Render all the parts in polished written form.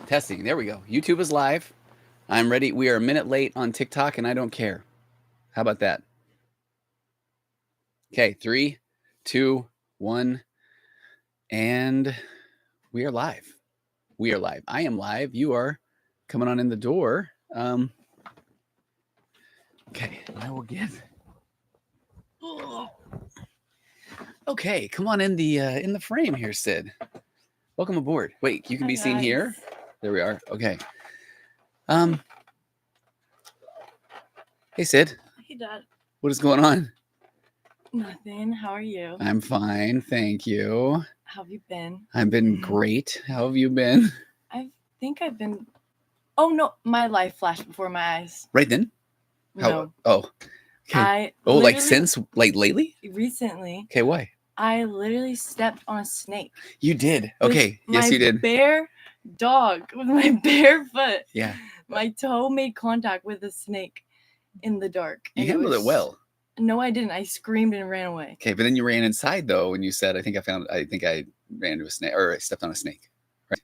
Testing. There we go. YouTube is live. I'm ready. We are a minute late on TikTok, and I don't care. How about that? Okay, 3, 2, 1, and we are live. We are live. I am live. You are coming on in the door. Okay, I will get. Okay, come on in the frame here, Sid. Welcome aboard. Wait, you can be seen here. There we are. Okay. Hey, Sid. Hey, Dad. What is going on? Nothing. How are you? I'm fine, thank you. How have you been? I've been great. How have you been? I think I've been. Oh no, my life flashed before my eyes. Right then? No. Oh. Okay. Like since, like lately? Recently. Okay, why? I literally stepped on a snake. You did. Okay. Yes, you did. My bare dog with my bare foot. Yeah. My toe made contact with a snake in the dark. You handled it well. No, I didn't. I screamed and ran away. Okay, but then you ran inside though, and you said, I think I ran into a snake, or I stepped on a snake. Right?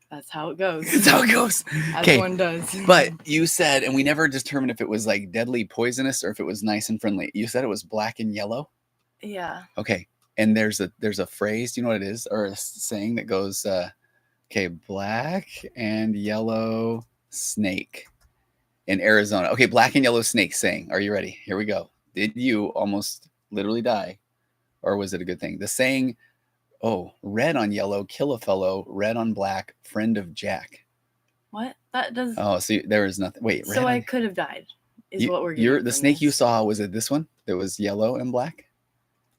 That's how it goes. That's how it goes. As one does. But you said, and we never determined if it was like deadly poisonous or if it was nice and friendly. You said it was black and yellow? Yeah. Okay. And there's a phrase, do you know what it is? Or a saying that goes, okay, black and yellow snake in Arizona. Okay, black and yellow snake saying. Are you ready? Here we go. Did you almost literally die? Or was it a good thing? The saying, red on yellow, kill a fellow, red on black, friend of Jack. What? That does. Oh, so there is nothing. Wait, so I could have died, what we're getting. The snake you saw, was it this one that was yellow and black?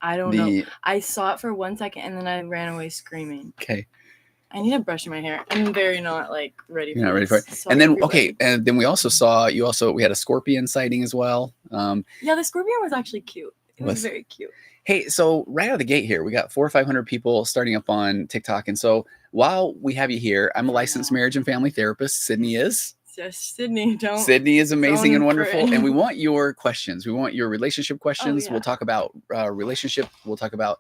I don't know. I saw it for 1 second and then I ran away screaming. Okay. I need to brush my hair. I'm very not like ready. You're not ready for it. So and then and then we also saw we had a scorpion sighting as well. Yeah, the scorpion was actually cute. It was very cute. Hey, so right out of the gate here, we got 400 or 500 people starting up on TikTok, and so while we have you here, I'm a licensed marriage and family therapist. Sydney is. Yes, Sydney. Sydney is amazing and wonderful, and we want your questions. We want your relationship questions. Yeah. We'll talk about relationship. We'll talk about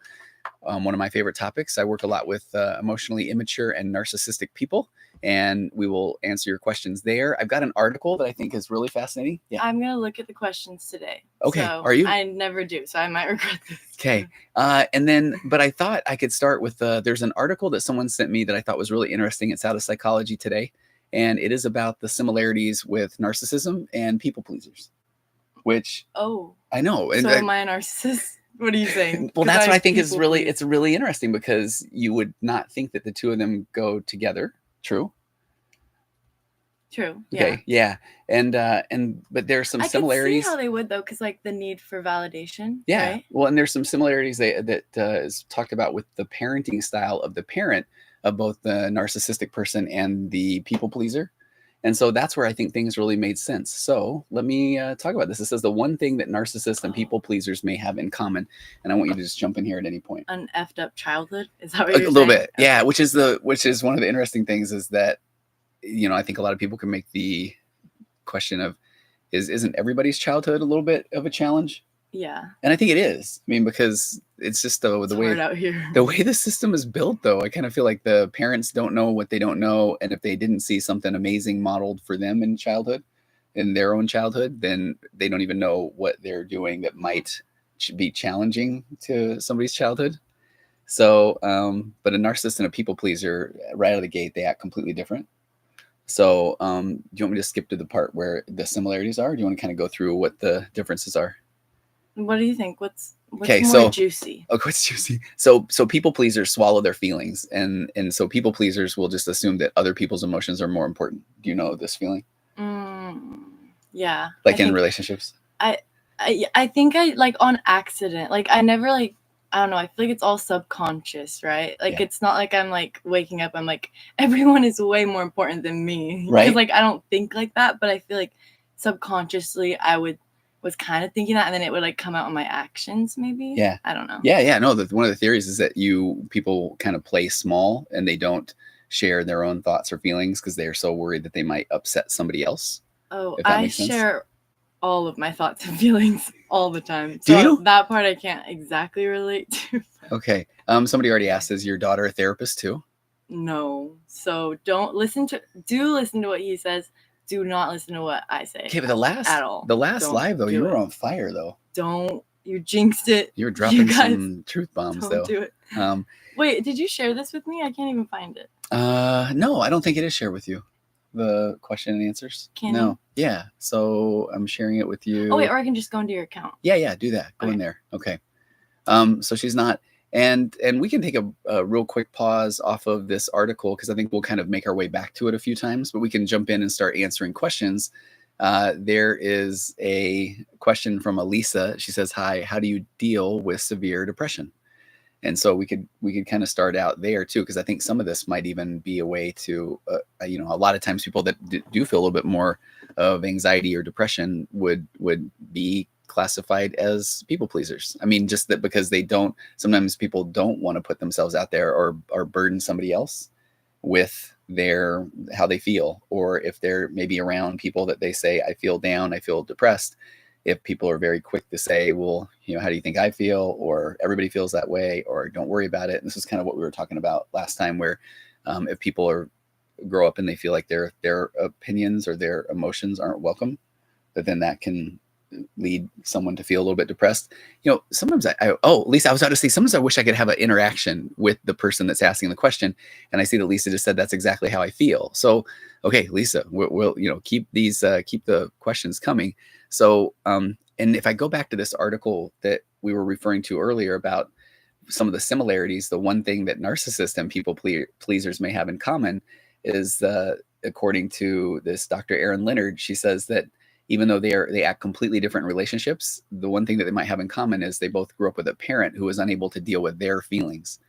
one of my favorite topics. I work a lot with emotionally immature and narcissistic people, and we will answer your questions there. I've got an article that I think is really fascinating. Yeah. I'm going to look at the questions today. Okay. So are you? I never do, so I might regret this. Okay. But I thought I could start with, there's an article that someone sent me that I thought was really interesting. It's out of Psychology Today, and it is about the similarities with narcissism and people pleasers, which I know. And so am I a narcissist? What are you saying? Well, that's what I think is really, it's really interesting because you would not think that the two of them go together. True. Yeah. Okay. Yeah. But there's some similarities. I can see how they would though, because like the need for validation. Yeah. Right? Well, and there's some similarities that is talked about with the parenting style of the parent of both the narcissistic person and the people pleaser. And so that's where I think things really made sense. So let me talk about this. It says the one thing that narcissists and people pleasers may have in common. And I want you to just jump in here at any point. An effed up childhood? Is that what you're saying? A little bit. Okay. Yeah. Which is one of the interesting things is that, I think a lot of people can make the question of, isn't everybody's childhood a little bit of a challenge? Yeah. And I think it is. I mean, because it's just the way out here. The way the system is built, though, I kind of feel like the parents don't know what they don't know. And if they didn't see something amazing modeled for them in their own childhood, then they don't even know what they're doing that might be challenging to somebody's childhood. So, but a narcissist and a people pleaser, right out of the gate, they act completely different. So, do you want me to skip to the part where the similarities are? Or do you want to kind of go through what the differences are? What do you think? What's more juicy? Okay, what's juicy? So people pleasers swallow their feelings, and so people pleasers will just assume that other people's emotions are more important. Do you know this feeling? Yeah. Like in relationships? I think I like on accident. Like I never like, I don't know. I feel like it's all subconscious, right? Like it's not like I'm like waking up. I'm like, everyone is way more important than me. Right. Because like I don't think like that, but I feel like subconsciously I was kind of thinking that, and then it would like come out on my actions maybe. Yeah. I don't know. Yeah. No, one of the theories is that people kind of play small and they don't share their own thoughts or feelings because they are so worried that they might upset somebody else. Oh, I share all of my thoughts and feelings all the time. So do you? That part I can't exactly relate to. Okay. Somebody already asked, is your daughter a therapist too? no. So do listen to what he says. Do not listen to what I say. Okay, but the last Don't live though, do you were it. on fire though. Don't. You jinxed it. You were dropping guys, some truth bombs don't though. do it. Wait, did you share this with me? I can't even find it. No, I don't think it is shared with you. The question and answers. No. Yeah. So I'm sharing it with you. Oh wait, or I can just go into your account. Yeah, do that. Go in there. Okay. So she's not, and we can take a real quick pause off of this article because I think we'll kind of make our way back to it a few times, but we can jump in and start answering questions. There is a question from Elisa. She says, "Hi, how do you deal with severe depression?" And so we could kind of start out there too, because I think some of this might even be a way to, a lot of times people that do feel a little bit more of anxiety or depression would be classified as people pleasers. I mean, just that because sometimes people don't want to put themselves out there or burden somebody else with how they feel, or if they're maybe around people that they say, I feel down, I feel depressed. If people are very quick to say, well, how do you think I feel? Or everybody feels that way, or don't worry about it. And this is kind of what we were talking about last time, where if people grow up and they feel like their opinions or their emotions aren't welcome, but then that can lead someone to feel a little bit depressed. Sometimes Lisa, I was about to say, sometimes I wish I could have an interaction with the person that's asking the question. And I see that Lisa just said, that's exactly how I feel. So, okay, Lisa, we'll keep the questions coming. So, and if I go back to this article that we were referring to earlier about some of the similarities, the one thing that narcissists and people pleasers may have in common is, according to this Dr. Erin Leonard, she says that even though they act completely different in relationships, the one thing that they might have in common is they both grew up with a parent who was unable to deal with their feelings.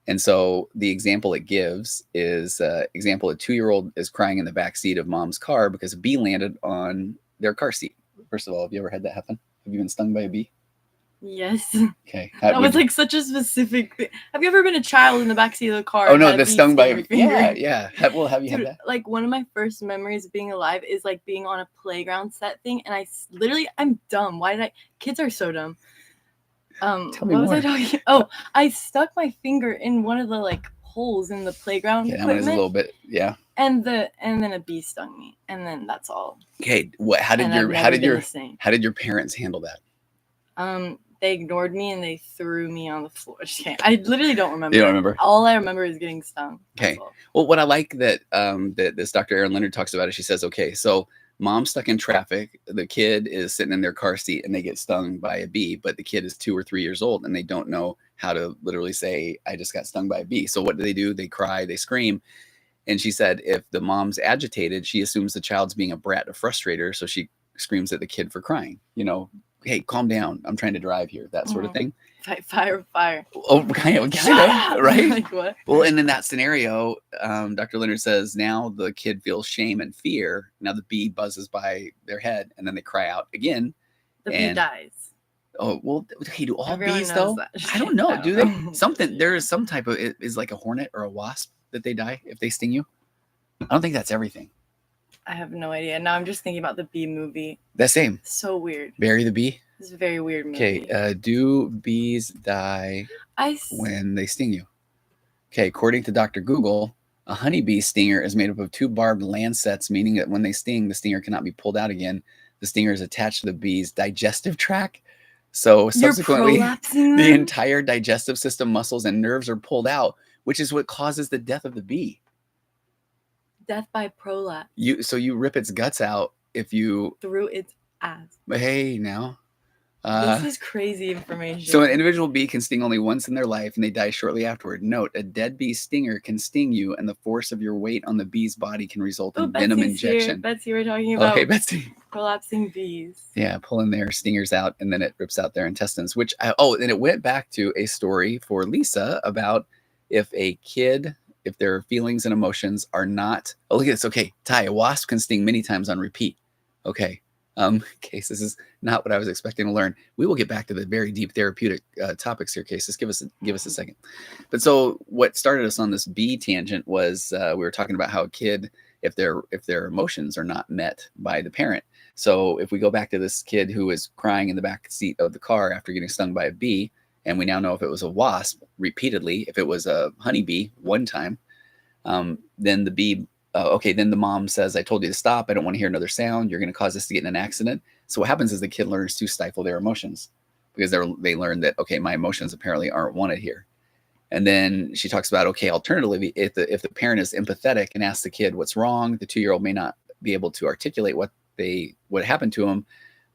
And so the example it gives is, a 2-year-old is crying in the back seat of mom's car because a bee landed on their car seat. First of all, have you ever had that happen? Have you been stung by a bee? Yes. Okay. That was like such a specific thing. Have you ever been a child in the backseat of the car? Oh no, that's stung by a bee. Yeah. Well, have you had that? Like one of my first memories of being alive is like being on a playground set thing, and I'm dumb. Kids are so dumb. Tell me what more. was I talking? Oh, I stuck my finger in one of the like holes in the playground equipment. That one is a little bit, yeah. And then a bee stung me, and then that's all. Okay, how did your parents handle that? They ignored me and they threw me on the floor. I literally don't remember. You don't remember? All I remember is getting stung. Okay. Well, what I like that that this Dr. Erin Leonard talks about is she says, okay, so mom's stuck in traffic. The kid is sitting in their car seat and they get stung by a bee, but the kid is 2 or 3 years old and they don't know how to literally say, I just got stung by a bee. So what do? They cry, they scream. And she said, if the mom's agitated, she assumes the child's being a brat, a frustrator. So she screams at the kid for crying, hey, calm down. I'm trying to drive here. That sort of thing. Fire. Oh, kind of, right? Like what? Well, and in that scenario, Dr. Leonard says now the kid feels shame and fear. Now the bee buzzes by their head and then they cry out again. The bee dies. Oh, well, hey, do all Everyone bees though? That. I don't know. Do they? There is some type of, is like a hornet or a wasp that they die if they sting you. I don't think that's everything. I have no idea. Now I'm just thinking about the bee movie. The same. So weird. Bury the bee. It's a very weird movie. Okay. Do bees die when they sting you? Okay. According to Dr. Google, a honeybee stinger is made up of 2 barbed lancets, meaning that when they sting, the stinger cannot be pulled out again. The stinger is attached to the bee's digestive tract. So subsequently, the entire digestive system, muscles, and nerves are pulled out, which is what causes the death of the bee. Death by prolapse. So you rip its guts out if you through its ass. But hey, now. This is crazy information. So an individual bee can sting only once in their life and they die shortly afterward. Note, a dead bee stinger can sting you and the force of your weight on the bee's body can result in venom injection. Betsy, we're talking about Betsy. Prolapsing bees. Yeah, pulling their stingers out and then it rips out their intestines, and it went back to a story for Lisa about if their feelings and emotions are not, look at this. Okay, Ty, a wasp can sting many times on repeat. Okay. Case, this is not what I was expecting to learn. We will get back to the very deep therapeutic topics here, Case. Just give us a second. But so what started us on this bee tangent was we were talking about how a kid, if their emotions are not met by the parent. So if we go back to this kid who was crying in the back seat of the car after getting stung by a bee, and we now know if it was a wasp repeatedly, if it was a honeybee one time, Then the B, okay, then the mom says, I told you to stop. I don't want to hear another sound. You're going to cause us to get in an accident. So what happens is the kid learns to stifle their emotions because they learn that, okay, my emotions apparently aren't wanted here. And then she talks about, okay, alternatively, if the parent is empathetic and asks the kid what's wrong, the 2-year-old may not be able to articulate what happened to him,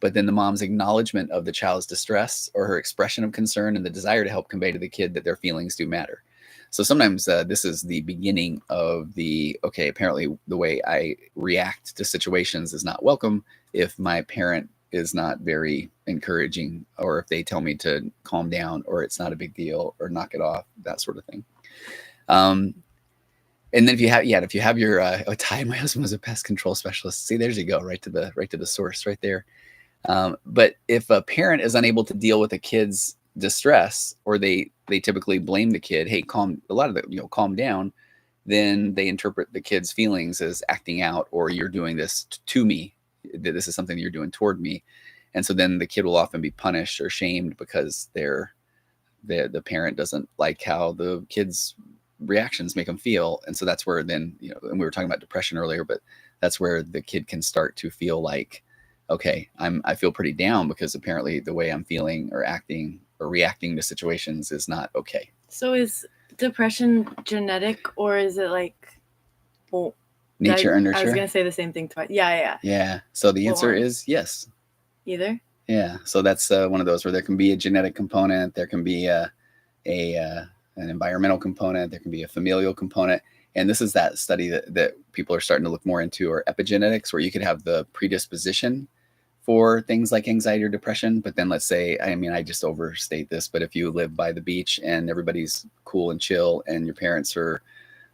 but then the mom's acknowledgement of the child's distress or her expression of concern and the desire to help convey to the kid that their feelings do matter. So sometimes this is the beginning of the, okay, apparently the way I react to situations is not welcome if my parent is not very encouraging, or if they tell me to calm down, or it's not a big deal, or knock it off, that sort of thing. And then if you have your Ty, my husband was a pest control specialist. See, there you go, right to the source, right there. But if a parent is unable to deal with a kid's distress, or they typically blame the kid, hey, calm down, then they interpret the kid's feelings as acting out, or you're doing this to me. This is something that you're doing toward me. And so then the kid will often be punished or shamed because the parent doesn't like how the kid's reactions make them feel. And so that's where then, and we were talking about depression earlier, but that's where the kid can start to feel like, okay, I feel pretty down because apparently the way I'm feeling or acting or reacting to situations is not okay. So is depression genetic, or is it like, well, nature and nurture? I was going to say the same thing twice. Yeah. Yeah. So the answer is yes. Either? Yeah. So that's one of those where there can be a genetic component, there can be an environmental component, there can be a familial component. And this is that study that people are starting to look more into, or epigenetics, where you could have the predisposition for things like anxiety or depression. But then let's say, I just overstate this, but if you live by the beach and everybody's cool and chill and your parents are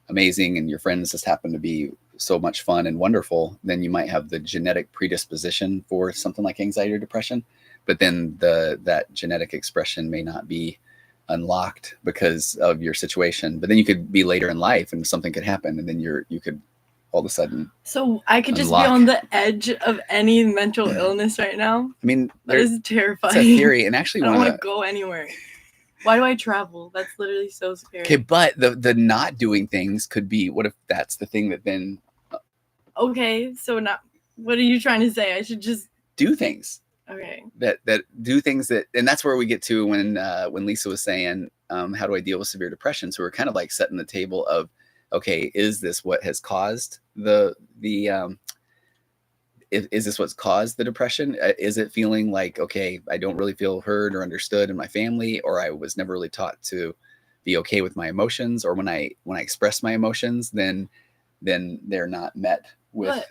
amazing and your friends just happen to be so much fun and wonderful, then you might have the genetic predisposition for something like anxiety or depression. But then that genetic expression may not be unlocked because of your situation. But then you could be later in life and something could happen, and then you could all of a sudden. So I could just be on the edge of any mental illness right now. That is terrifying. It's a theory, and actually I don't want to go anywhere. Why do I travel? That's literally so scary. Okay, but the not doing things could be, what if that's the thing that then. Okay, so what are you trying to say? I should just do things. Okay. That do things that, and that's where we get to when Lisa was saying, how do I deal with severe depression? So we're kind of like setting the table of, okay, is this what has caused is this what's caused the depression? Is it feeling like, okay, I don't really feel heard or understood in my family, or I was never really taught to be okay with my emotions, or when I express my emotions, then they're not met with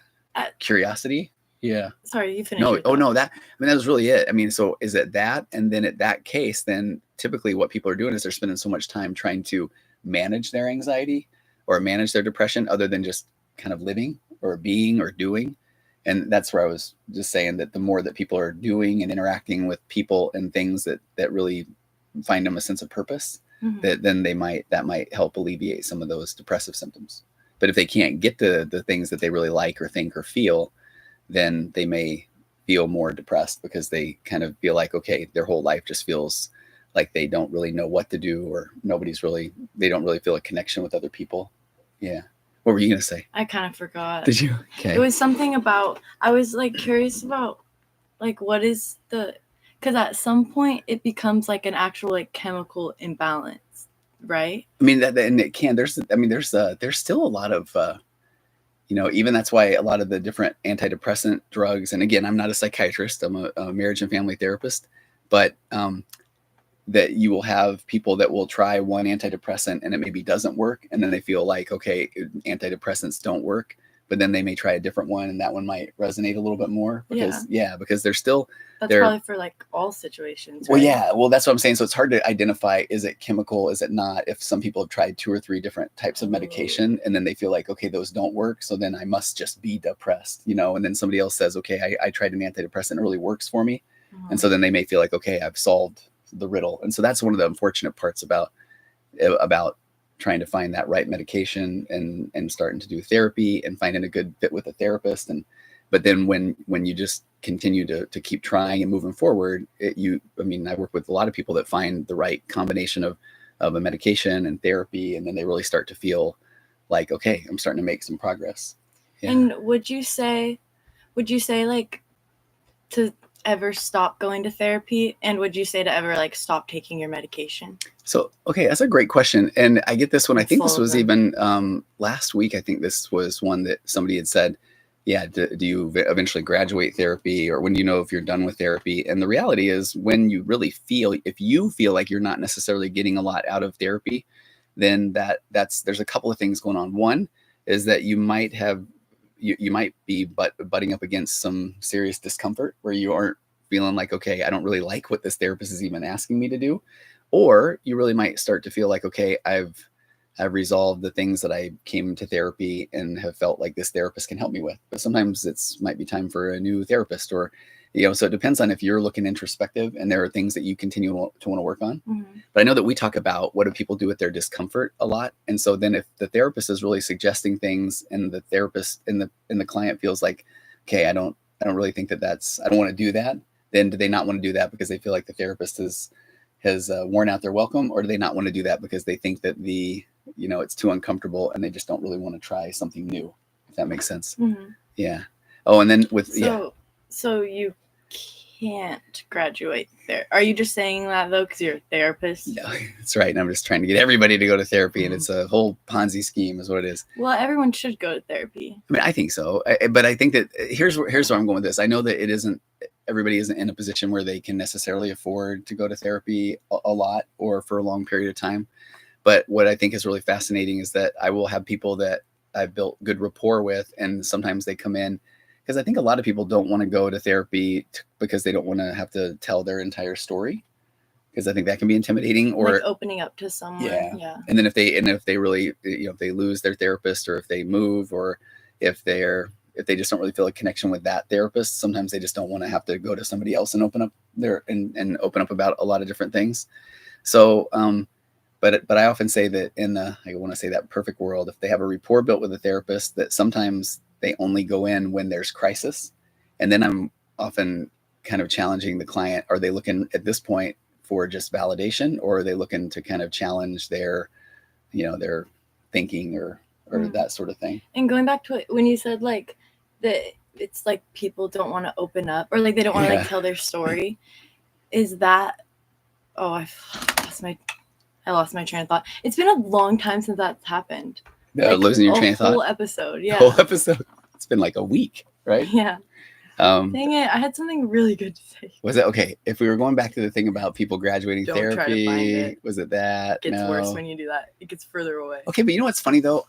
curiosity. Yeah. Sorry, you finished. No, that was really it. So is it that? And then at that case, then typically what people are doing is they're spending so much time trying to manage their anxiety or manage their depression, other than just kind of living or being or doing. And that's where I was just saying that the more that people are doing and interacting with people and things that really find them a sense of purpose, that then that might help alleviate some of those depressive symptoms. But if they can't get to the things that they really like or think or feel, then they may feel more depressed because they kind of feel like, okay, their whole life just feels like they don't really know what to do, or they don't really feel a connection with other people. Yeah. What were you going to say? I kind of forgot. Did you? Okay. It was something about, I was like curious about like, what is because at some point it becomes like an actual like chemical imbalance, right? And it can, there's still a lot of, even that's why a lot of the different antidepressant drugs, and again, I'm not a psychiatrist, I'm a marriage and family therapist, but that you will have people that will try one antidepressant and it maybe doesn't work. And then they feel like, okay, antidepressants don't work, but then they may try a different one and that one might resonate a little bit more because they're still. That's probably for like all situations. Right? Well, yeah. Well, that's what I'm saying. So it's hard to identify, is it chemical? Is it not? If some people have tried 2 or 3 different types of medication and then they feel like, okay, those don't work, so then I must just be depressed, and then somebody else says, okay, I tried an antidepressant, it really works for me. And so then they may feel like, okay, I've solved the riddle. And so that's one of the unfortunate parts about trying to find that right medication and starting to do therapy and finding a good fit with a therapist. But then when you just continue to keep trying and moving forward, I work with a lot of people that find the right combination of a medication and therapy, and then they really start to feel like, okay, I'm starting to make some progress. Yeah. And would you say like to ever stop going to therapy? And would you say to ever like stop taking your medication? So, okay, that's a great question. And I get this one. I think Full this of was them. even last week. I think this was one that somebody had said, yeah, do you eventually graduate therapy, or when do you know if you're done with therapy? And the reality is, when you really feel, if you feel like you're not necessarily getting a lot out of therapy, then there's a couple of things going on. One is that you might have, you might be butting up against some serious discomfort where you aren't feeling like, okay, I don't really like what this therapist is even asking me to do. Or you really might start to feel like, okay, I've resolved the things that I came to therapy and have felt like this therapist can help me with. But sometimes it's might be time for a new therapist, or, so it depends on if you're looking introspective and there are things that you continue to want to work on. Mm-hmm. But I know that we talk about what do people do with their discomfort a lot. And so then if the therapist is really suggesting things and the therapist and the client feels like, okay, I don't really think I don't want to do that, then do they not want to do that because they feel like the therapist has worn out their welcome, or do they not want to do that because they think that it's too uncomfortable and they just don't really want to try something new, if that makes sense? Mm-hmm. Yeah. Oh, and then so you can't graduate there. Are you just saying that though because you're a therapist? No, that's right. And I'm just trying to get everybody to go to therapy, and it's a whole Ponzi scheme is what it is. Well, everyone should go to therapy. I mean, I think so. But I think that here's where I'm going with this. I know that everybody isn't in a position where they can necessarily afford to go to therapy a lot or for a long period of time. But what I think is really fascinating is that I will have people that I've built good rapport with, and sometimes they come in because I think a lot of people don't want to go to therapy because they don't want to have to tell their entire story, because I think that can be intimidating, or like opening up to someone. Yeah. And then if they really, if they lose their therapist, or if they move, or if they just don't really feel a connection with that therapist, sometimes they just don't want to have to go to somebody else and open up and open up about a lot of different things. So, but I often say that I want to say that perfect world, if they have a rapport built with a therapist, that sometimes they only go in when there's crisis. And then I'm often kind of challenging the client. Are they looking at this point for just validation, or are they looking to kind of challenge their thinking or that sort of thing? And going back to when you said like that, it's like people don't want to open up, or like they don't want to like tell their story. Is that? Oh, I lost my train of thought. It's been a long time since that's happened. Losing your train of thought. Whole episode, yeah. Whole episode. It's been like a week, right? Yeah. Dang it! I had something really good to say. Was it okay? If we were going back to the thing about people graduating therapy, try to find it. Was it that? It gets worse when you do that. It gets further away. Okay, but you know what's funny though?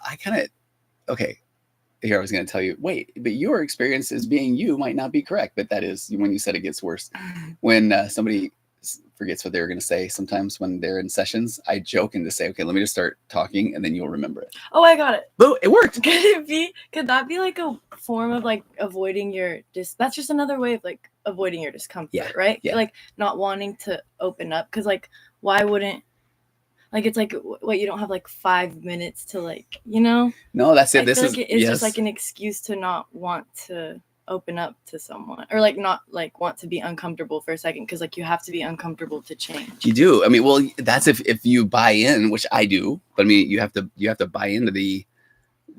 Here I was going to tell you. Wait, but your experience as being you might not be correct. But that is when you said it gets worse. When somebody forgets what they were going to say. Sometimes when they're in sessions, I joke and just say, okay, let me just start talking and then you'll remember it. Oh, I got it. Boo, it worked. Could that be like a form of like avoiding your that's just another way of like avoiding your discomfort, right? Yeah. Like not wanting to open up, because like why wouldn't, like it's like what, you don't have like 5 minutes to like, No, that's it. It's just like an excuse to not want to open up to someone, or like not like want to be uncomfortable for a second, because like you have to be uncomfortable to change. You do. I mean, well, that's if you buy in, which I do, but I mean you have to buy into the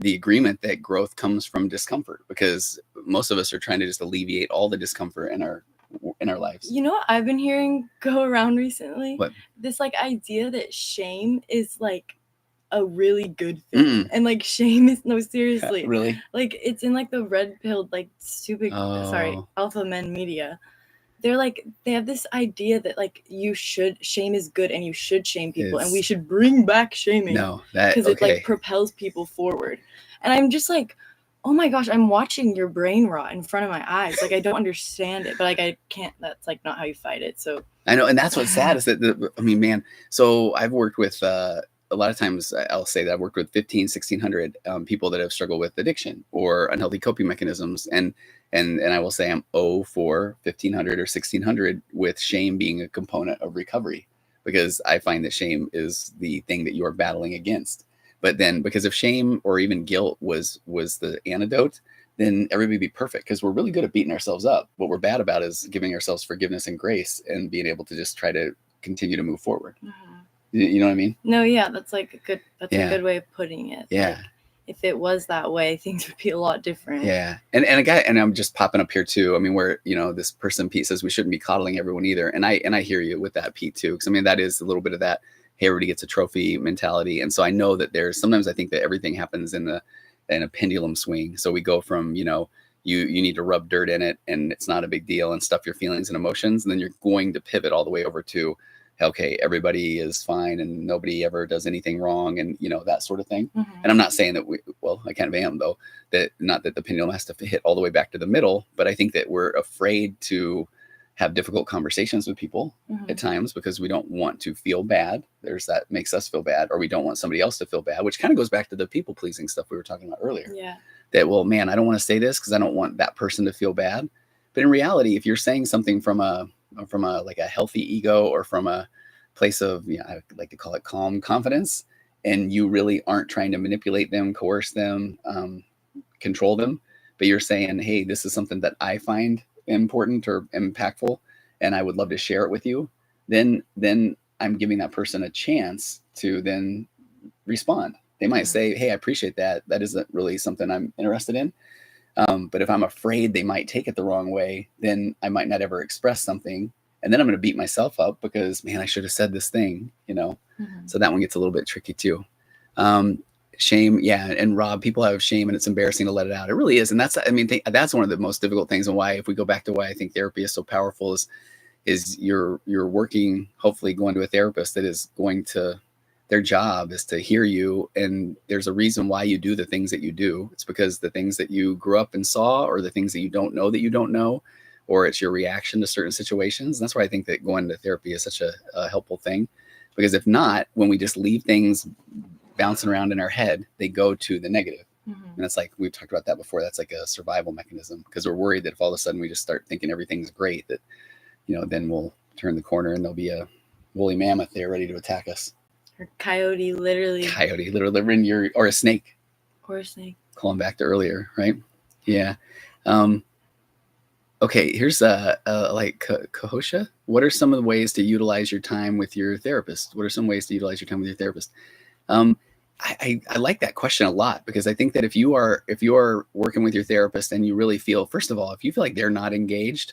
agreement that growth comes from discomfort, because most of us are trying to just alleviate all the discomfort in our lives. You know what I've been hearing go around recently? What? This like idea that shame is like a really good thing. And like shame is, no, seriously, really, like it's in like the red pilled like stupid alpha men media. They're like, they have this idea that like shame is good and you should shame people, and we should bring back shaming. No, because it like propels people forward. And I'm just like, oh my gosh, I'm watching your brain rot in front of my eyes. Like I don't understand it, but like I can't. That's like not how you fight it. So I know, and that's what's sad is that I mean, man. So I've worked with a lot of times I'll say that I've worked with 1,500 people that have struggled with addiction or unhealthy coping mechanisms. And I will say I'm 0 for 1,500 or 1,600 with shame being a component of recovery, because I find that shame is the thing that you are battling against. But then because if shame or even guilt was the antidote, then everybody would be perfect, because we're really good at beating ourselves up. What we're bad about is giving ourselves forgiveness and grace and being able to just try to continue to move forward. Mm-hmm. You know what I mean? No, yeah, that's like a good way of putting it. Yeah. if it was that way, things would be a lot different. Yeah. And a guy, and I'm just popping up here too. I mean, where, you know, this person, Pete, says we shouldn't be coddling everyone either. And I hear you with that, Pete, too. Cause I mean, that is a little bit of that, hey, everybody gets a trophy mentality. And so I know that sometimes I think that everything happens in a pendulum swing. So we go from, you know, you need to rub dirt in it and it's not a big deal and stuff your feelings and emotions. And then you're going to pivot all the way over to, okay, everybody is fine and nobody ever does anything wrong and, you know, that sort of thing. Mm-hmm. And I'm not saying that I kind of am though, that not that the pendulum has to hit all the way back to the middle, but I think that we're afraid to have difficult conversations with people at times because we don't want to feel bad. There's that makes us feel bad, or we don't want somebody else to feel bad, which kind of goes back to the people pleasing stuff we were talking about earlier. Yeah. That, well, man, I don't want to say this because I don't want that person to feel bad. But in reality, if you're saying something from a like a healthy ego or from a place of, you know, I like to call it calm confidence, and you really aren't trying to manipulate them, coerce them, control them, but you're saying, hey, this is something that I find important or impactful, and I would love to share it with you, then I'm giving that person a chance to then respond. They might say, hey, I appreciate that. That isn't really something I'm interested in. But if I'm afraid they might take it the wrong way, then I might not ever express something. And then I'm going to beat myself up because, man, I should have said this thing, you know? So that one gets a little bit tricky too. Shame. Yeah. And Rob, people have shame and it's embarrassing to let it out. It really is. And that's, I mean, that's one of the most difficult things, and why, if we go back to why I think therapy is so powerful, is you're working, hopefully going to a therapist that is going to, their job is to hear you. And there's a reason why you do the things that you do. It's because the things that you grew up and saw, or the things that you don't know, or it's your reaction to certain situations. And that's why I think that going to therapy is such a helpful thing, because if not, when we just leave things bouncing around in our head, they go to the negative. And it's like, we've talked about that before. That's like a survival mechanism, because we're worried that if all of a sudden we just start thinking everything's great, that, you know, then we'll turn the corner and there'll be a woolly mammoth there ready to attack us. Or coyote, literally in your, or a snake. Calling back to earlier, right? Yeah. Okay, here's like Kahosha. What are some of the ways to utilize your time with your therapist? I like that question a lot, because I think that if you are working with your therapist and you really feel, first of all, if you feel like they're not engaged,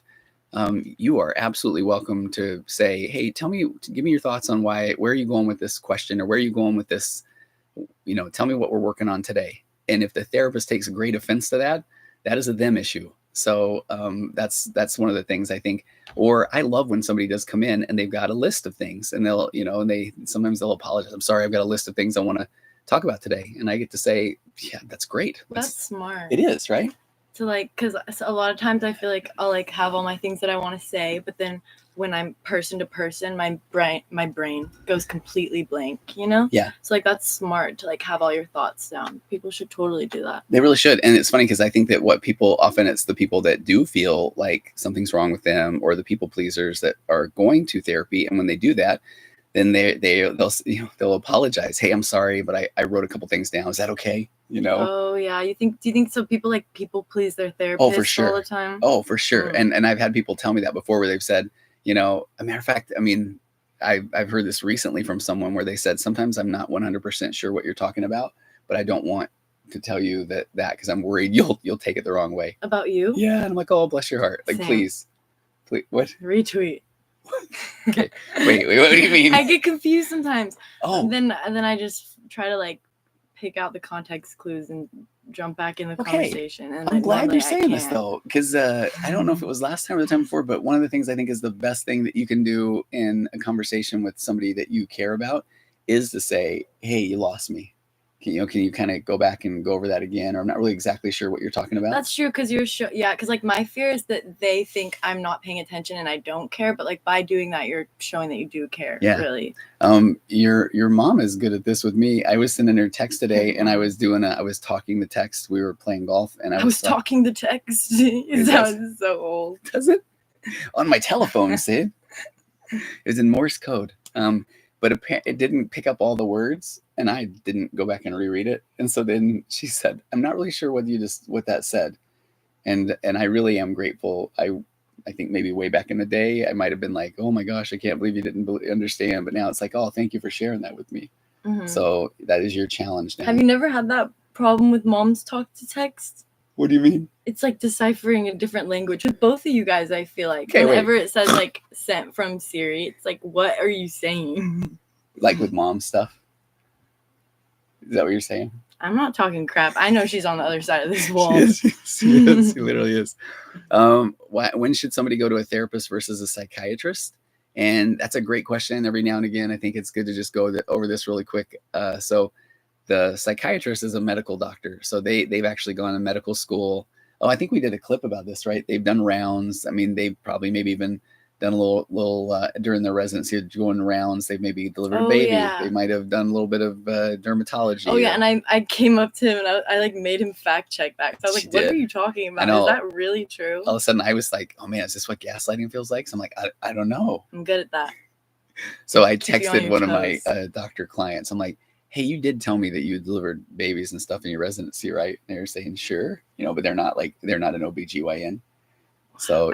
you are absolutely welcome to say, hey, give me your thoughts on where are you going with this question, or where are you going with this, you know, tell me what we're working on today. And if the therapist takes great offense to that, that is a them issue. So that's one of the things I think. Or I love when somebody does come in and they've got a list of things, and they'll, you know, and sometimes they'll apologize. I'm sorry, I've got a list of things I want to talk about today. And I get to say, yeah, that's great. That's smart. It is, right? To like, because a lot of times I feel like I'll like have all my things that I want to say, but then when I'm person to person, my brain goes completely blank, you know? Yeah. So like, that's smart to like have all your thoughts down. People should totally do that. They really should. And it's funny, because I think that it's the people that do feel like something's wrong with them, or the people pleasers that are going to therapy. And when they do that, then they'll apologize. Hey, I'm sorry, but I wrote a couple things down. Is that okay? You know? Oh yeah. Do you think so? People like people please their therapist for sure. all the time? Oh, for sure. And I've had people tell me that before, where they've said, you know, a matter of fact, I mean, I've heard this recently from someone where they said, sometimes I'm not 100% sure what you're talking about, but I don't want to tell you that because I'm worried you'll take it the wrong way. About you? Yeah. And I'm like, oh, bless your heart. Like, please, what? Retweet. Okay. Wait, what do you mean? I get confused sometimes. Oh. And then I just try to like pick out the context clues and jump back in the conversation. And I'm glad you're saying this though, because I don't know if it was last time or the time before, but one of the things I think is the best thing that you can do in a conversation with somebody that you care about is to say, hey, you lost me. Can you kind of go back and go over that again? Or I'm not really exactly sure what you're talking about. That's true, because because like my fear is that they think I'm not paying attention and I don't care, but like by doing that, you're showing that you do care. Yeah. Really. Your mom is good at this with me. I was sending her text today, and I was talking the text. We were playing golf, and I was talking the text. It sounds so old. Does it? On my telephone, Sid. It was in Morse code. But it didn't pick up all the words, and I didn't go back and reread it. And so then she said, I'm not really sure what that said. And I really am grateful. I think maybe way back in the day, I might have been like, oh my gosh, I can't believe you didn't understand. But now it's like, oh, thank you for sharing that with me. Mm-hmm. So that is your challenge now. Have you never had that problem with moms talk to text. What do you mean? It's like deciphering a different language with both of you guys. I feel like Okay, whenever it says like sent from Siri, it's like, what are you saying? Like with mom stuff? Is that what you're saying? I'm not talking crap. I know she's on the other side of this wall. She is. She literally is. When should somebody go to a therapist versus a psychiatrist? And that's a great question. Every now and again, I think it's good to just go over this really quick. So the psychiatrist is a medical doctor. So they've actually gone to medical school. Oh, I think we did a clip about this, right? They've done rounds. I mean, they've probably maybe even done a little during their residency, going rounds. They've maybe delivered a baby. Yeah. They might have done a little bit of dermatology. Oh yeah, and I came up to him and I like made him fact check that. So I was like, what are you talking about? Is that really true? All of a sudden I was like, oh man, is this what gaslighting feels like? So I'm like, I don't know. I'm good at that. So I texted one of my doctor clients. I'm like, hey, you did tell me that you delivered babies and stuff in your residency, right? And they're saying, sure, but they're not an OBGYN. So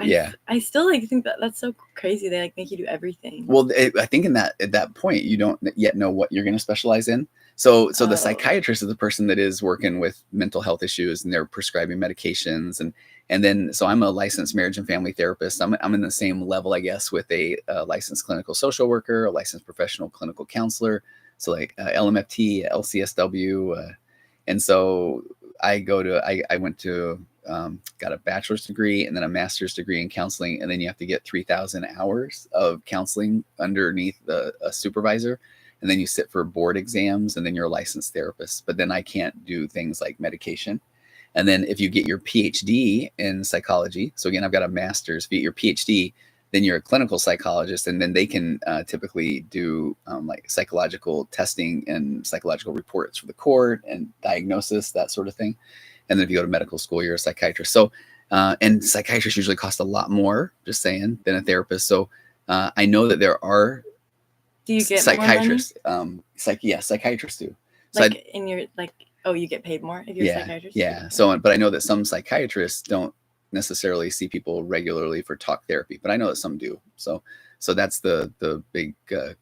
I still like think that's so crazy. They like make you do everything. Well, I think at that point you don't yet know what you're going to specialize in. So the psychiatrist is the person that is working with mental health issues and they're prescribing medications and then so I'm a licensed marriage and family therapist. I'm in the same level, I guess, with a licensed clinical social worker, a licensed professional clinical counselor. So like LMFT, LCSW, and so I went to. Got a bachelor's degree and then a master's degree in counseling. And then you have to get 3,000 hours of counseling underneath a supervisor. And then you sit for board exams and then you're a licensed therapist. But then I can't do things like medication. And then if you get your PhD in psychology, so again, I've got a master's, if you get your PhD, then you're a clinical psychologist. And then they can typically do like psychological testing and psychological reports for the court and diagnosis, that sort of thing. And then if you go to medical school, you're a psychiatrist. So, and psychiatrists usually cost a lot more, just saying, than a therapist. So I know that there are do you get psychiatrists. Psychiatrists do. So like in your you get paid more if you're a psychiatrist? Yeah. So, but I know that some psychiatrists don't necessarily see people regularly for talk therapy, but I know that some do. So that's the big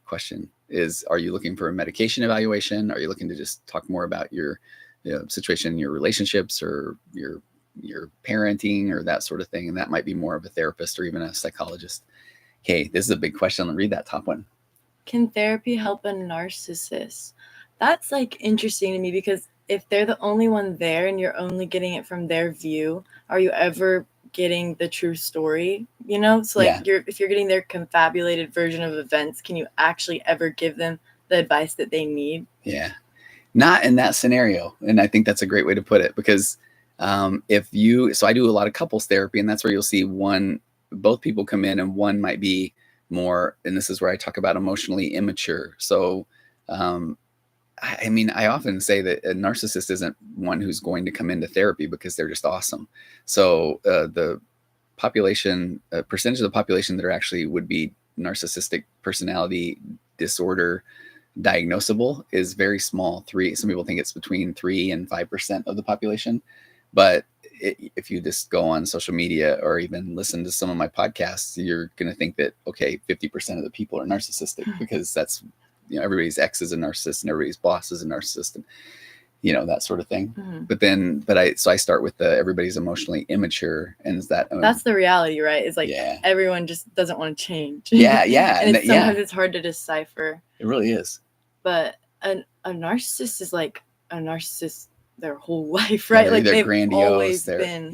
question is, are you looking for a medication evaluation? Are you looking to just talk more about your situation in your relationships or your parenting or that sort of thing? And that might be more of a therapist or even a psychologist. Okay, this is a big question. I'll read that top one. Can therapy help a narcissist? That's like interesting to me because if they're the only one there and you're only getting it from their view, are you ever getting the true story? So like if you're getting their confabulated version of events, can you actually ever give them the advice that they need? Yeah. Not in that scenario. And I think that's a great way to put it because so I do a lot of couples therapy and that's where you'll see both people come in and one might be more, and this is where I talk about emotionally immature. So, I often say that a narcissist isn't one who's going to come into therapy because they're just awesome. So the percentage of the population that actually would be narcissistic personality disorder diagnosable is very small. Some people think it's between 3 and 5% of the population, but if you just go on social media or even listen to some of my podcasts, you're going to think that 50% of the people are narcissistic because that's everybody's ex is a narcissist and everybody's boss is a narcissist and that sort of thing. Mm-hmm. But I start with everybody's emotionally immature, and that's the reality, right? It's like everyone just doesn't want to change. Yeah. And sometimes it's hard to decipher. It really is. But a narcissist is like a narcissist their whole life, right? Yeah, like they've grandiose, always been,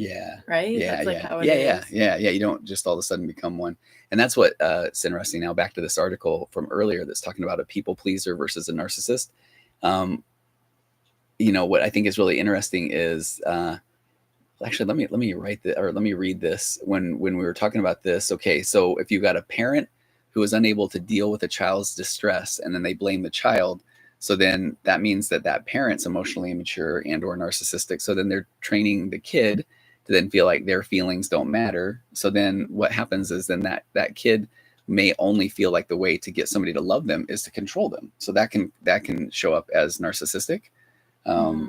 right? Yeah, that's like how it is. Yeah. You don't just all of a sudden become one. And that's what it's interesting. Now back to this article from earlier that's talking about a people pleaser versus a narcissist. What I think is really interesting is actually let me read this when we were talking about this. Okay, so if you've got a parent who is unable to deal with a child's distress and then they blame the child, so then that means that parent's emotionally immature and or narcissistic. So then they're training the kid to then feel like their feelings don't matter. So then what happens is then that kid may only feel like the way to get somebody to love them is to control them. So that can show up as narcissistic.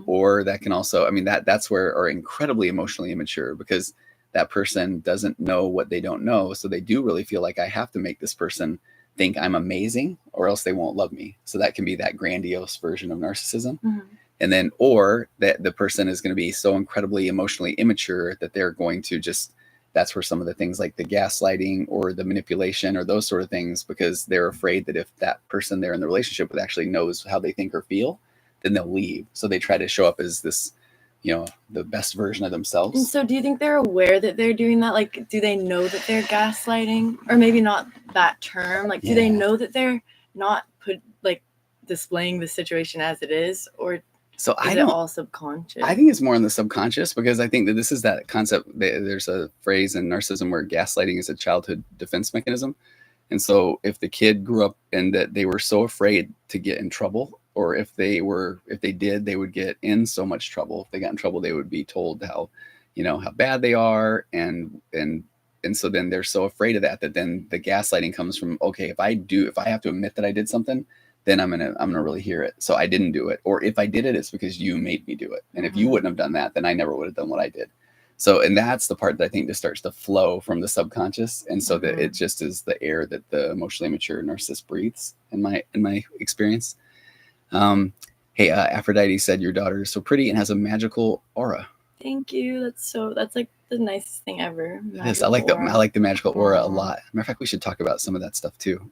Or that can also, that's where are incredibly emotionally immature, because that person doesn't know what they don't know. So they do really feel like I have to make this person think I'm amazing or else they won't love me. So that can be that grandiose version of narcissism. Mm-hmm. And then, or that the person is going to be so incredibly emotionally immature that they're going to just, that's where some of the things like the gaslighting or the manipulation or those sort of things, because they're afraid that if that person they're in the relationship with actually knows how they think or feel, then they'll leave. So they try to show up as this, you know, the best version of themselves. And so do you think they're aware that they're doing that? Like, do they know that they're gaslighting? Or maybe not that term. Like, do they know that they're not displaying the situation as it is? Or so is it all subconscious? I think it's more in the subconscious, because I think that this is that concept. There's a phrase in narcissism where gaslighting is a childhood defense mechanism. And so if the kid grew up and that they were so afraid to get in trouble, or if they did, they would get in so much trouble. If they got in trouble, they would be told how bad they are. And so then they're so afraid of that then the gaslighting comes from, okay, if I have to admit that I did something, then I'm gonna really hear it. So I didn't do it. Or if I did it, it's because you made me do it. And if you wouldn't have done that, then I never would have done what I did. So, and that's the part that I think just starts to flow from the subconscious. And so that it just is the air that the emotionally immature narcissist breathes in my experience. Hey, Aphrodite said your daughter is so pretty and has a magical aura. Thank you. That's like the nicest thing ever. Yes, I like the magical aura a lot. Matter of fact, we should talk about some of that stuff too.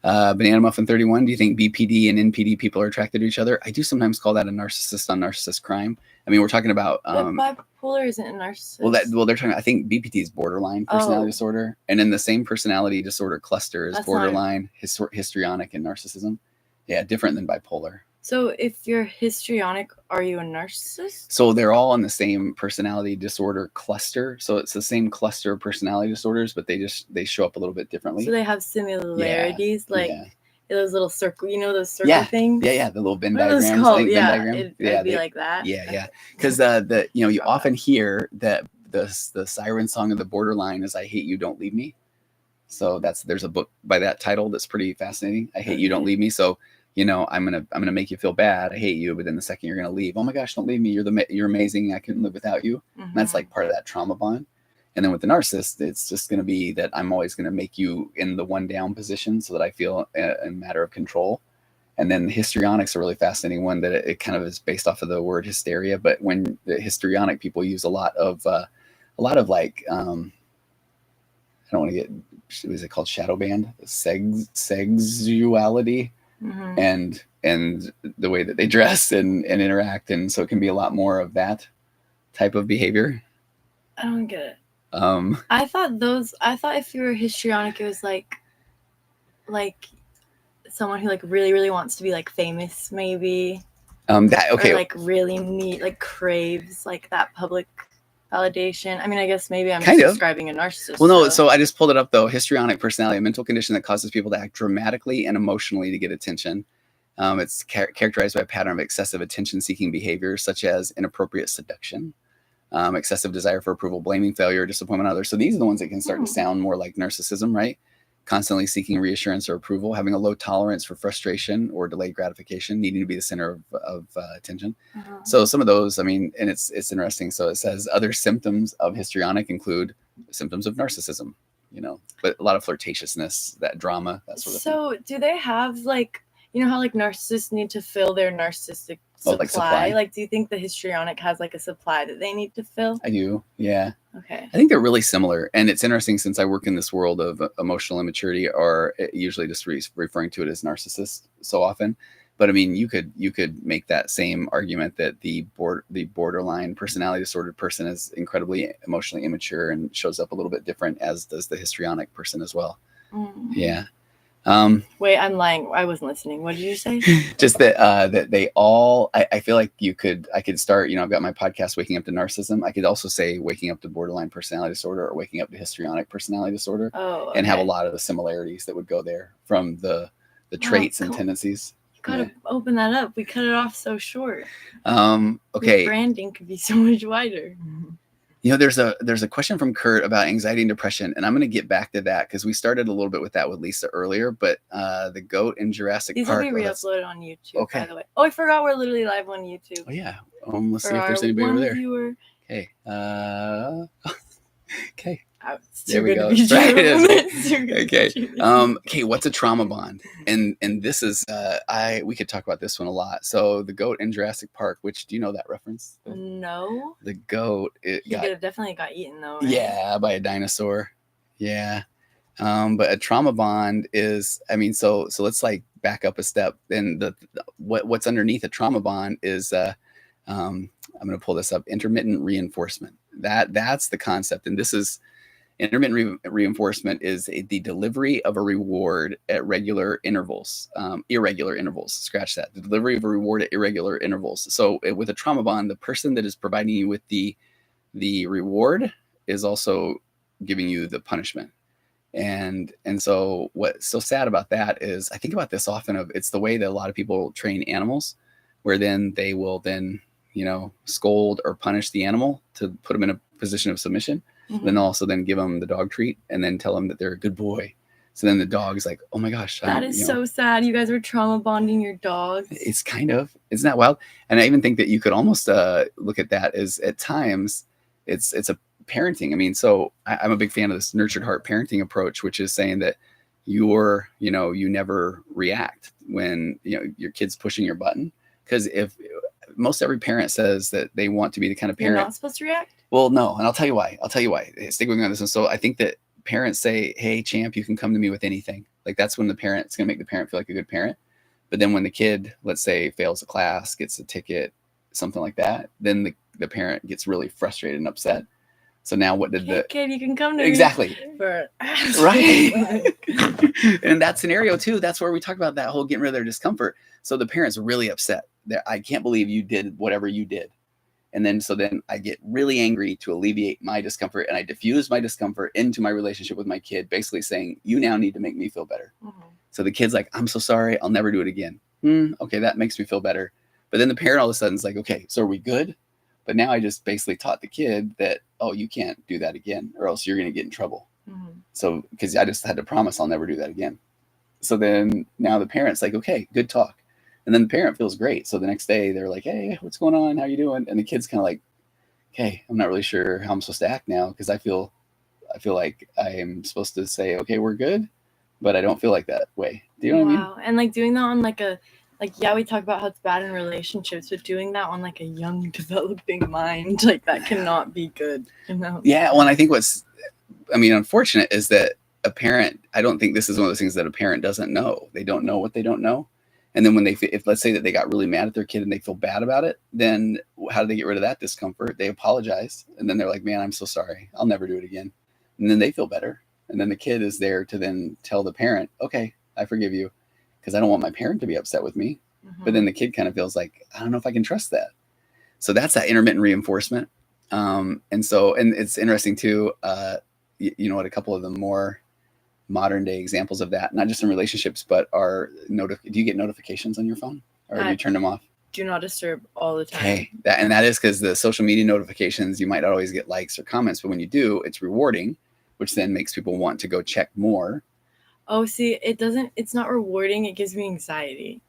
Banana Muffin 31, do you think BPD and NPD people are attracted to each other? I do sometimes call that a narcissist on narcissist crime. I mean, we're talking about bipolar isn't a narcissist. Well, they're talking. I think BPD is borderline personality disorder, and in the same personality disorder cluster is borderline, histrionic, and narcissism. Yeah, different than bipolar. So if you're histrionic, are you a narcissist? So they're all in the same personality disorder cluster. So it's the same cluster of personality disorders, but they show up a little bit differently. So they have similarities, those little circle, those circle things. Yeah, the little Venn diagrams. It'd be like that. Yeah. Because you often hear that the siren song of the borderline is "I hate you, don't leave me." So there's a book by that title that's pretty fascinating. I hate you, don't leave me. So I'm gonna make you feel bad. I hate you, but then the second you're gonna leave, oh my gosh, don't leave me. You're amazing. I couldn't live without you. And that's like part of that trauma bond. And then with the narcissist, it's just gonna be that I'm always gonna make you in the one down position so that I feel a matter of control. And then the histrionic's a really fascinating one that it kind of is based off of the word hysteria. But when the histrionic people use a lot of like I don't want to get, what is it called, shadow band, sexuality. And the way that they dress and interact, and so it can be a lot more of that type of behavior. I don't get it. I thought if you were histrionic, it was like someone who like really really wants to be like famous, maybe. Or like really like craves like that public validation. I mean, I guess maybe I'm just describing a narcissist. Well, no, so I just pulled it up though. Histrionic personality, a mental condition that causes people to act dramatically and emotionally to get attention. It's characterized by a pattern of excessive attention-seeking behaviors, such as inappropriate seduction, excessive desire for approval, blaming failure, disappointment on others. So these are the ones that can start to sound more like narcissism, right? Constantly seeking reassurance or approval, having a low tolerance for frustration or delayed gratification, needing to be the center of attention. So some of those, I mean, and it's interesting. So it says other symptoms of histrionic include symptoms of narcissism, but a lot of flirtatiousness, that drama, that sort of thing. So do they have like, how like narcissists need to fill their narcissistic supply? Like, do you think the histrionic has like a supply that they need to fill? I do, yeah. Okay. I think they're really similar, and it's interesting since I work in this world of emotional immaturity, or usually just referring to it as narcissist so often. But I mean, you could make that same argument that the borderline personality disordered person is incredibly emotionally immature and shows up a little bit different, as does the histrionic person as well. Yeah. Wait, I'm lying. I wasn't listening. What did you say? Just that they all, I feel like I could start, I've got my podcast, Waking Up to Narcissism. I could also say Waking Up to Borderline Personality Disorder or Waking Up to Histrionic Personality Disorder, and have a lot of the similarities that would go there from the traits and tendencies. You gotta open that up. We cut it off so short. Okay. Your branding could be so much wider. There's a question from Kurt about anxiety and depression, and I'm going to get back to that because we started a little bit with that with Lisa earlier. But the goat in Jurassic Park. These will be re-uploaded on YouTube, by the way. Oh, I forgot we're literally live on YouTube. Oh yeah. Let's see if there's anybody over there. Viewer. Okay. Okay. It's There too we good go. to be true. Right, it is, right? It's too good to be Okay. true. Okay. What's a trauma bond? And this is we could talk about this one a lot. So the goat in Jurassic Park, which do you know that reference? No. The goat. Definitely got eaten though, right? Yeah, by a dinosaur. Yeah. But a trauma bond is, I mean, so let's like back up a step. And what's underneath a trauma bond is I'm going to pull this up. Intermittent reinforcement. That's the concept. And this is intermittent reinforcement is the delivery of a reward at regular intervals, irregular intervals. Scratch that. The delivery of a reward at irregular intervals. So with a trauma bond, the person that is providing you with the reward is also giving you the punishment. And so what's so sad about that is I think about this often it's the way that a lot of people train animals, where then they will scold or punish the animal to put them in a position of submission. Mm-hmm. Then also then give them the dog treat and then tell them that they're a good boy. So then the dog's like, oh my gosh. That is so sad. You guys were trauma bonding your dogs. It's isn't that wild? And I even think that you could almost look at that as at times it's a parenting. I mean, so I'm a big fan of this nurtured heart parenting approach, which is saying that you never react when, your kid's pushing your button. Because if most every parent says that they want to be the kind of parent. You're not supposed to react? Well, no. And I'll tell you why. Stick with me on this one. So I think that parents say, hey, champ, you can come to me with anything. Like that's when it's going to make the parent feel like a good parent. But then when the kid, let's say, fails a class, gets a ticket, something like that, then the parent gets really frustrated and upset. So now what did the kid, you can come to exactly me for right. And in that scenario too, that's where we talk about that whole getting rid of their discomfort. So the parent's really upset. I can't believe you did whatever you did. And then I get really angry to alleviate my discomfort, and I diffuse my discomfort into my relationship with my kid, basically saying, you now need to make me feel better. Mm-hmm. So the kid's like, I'm so sorry, I'll never do it again. Okay, that makes me feel better. But then the parent all of a sudden is like, okay, so are we good? But now I just basically taught the kid that, oh, you can't do that again, or else you're going to get in trouble. Mm-hmm. So because I just had to promise I'll never do that again. So then now the parent's like, okay, good talk. And then the parent feels great. So the next day they're like, hey, what's going on? How you doing? And the kid's kind of like, okay, I'm not really sure how I'm supposed to act now, because I feel like I am supposed to say, okay, we're good, but I don't feel like that way. Do you know what I mean? Wow. And like doing that on we talk about how it's bad in relationships, but doing that on like a young developing mind, like that cannot be good, Yeah. Well, and I think unfortunate is that a parent, I don't think this is one of those things that a parent doesn't know. They don't know what they don't know. And then when if let's say that they got really mad at their kid and they feel bad about it, then how do they get rid of that discomfort? They apologize. And then they're like, man, I'm so sorry. I'll never do it again. And then they feel better. And then the kid is there to then tell the parent, okay, I forgive you, because I don't want my parent to be upset with me. Mm-hmm. But then the kid kind of feels like, I don't know if I can trust that. So that's that intermittent reinforcement. And it's interesting too, a couple of the more modern day examples of that, not just in relationships, but do you get notifications on your phone, or do you turn them off? Do not disturb all the time. Okay. That is because the social media notifications, you might not always get likes or comments, but when you do, it's rewarding, which then makes people want to go check more. Oh, see, it's not rewarding. It gives me anxiety.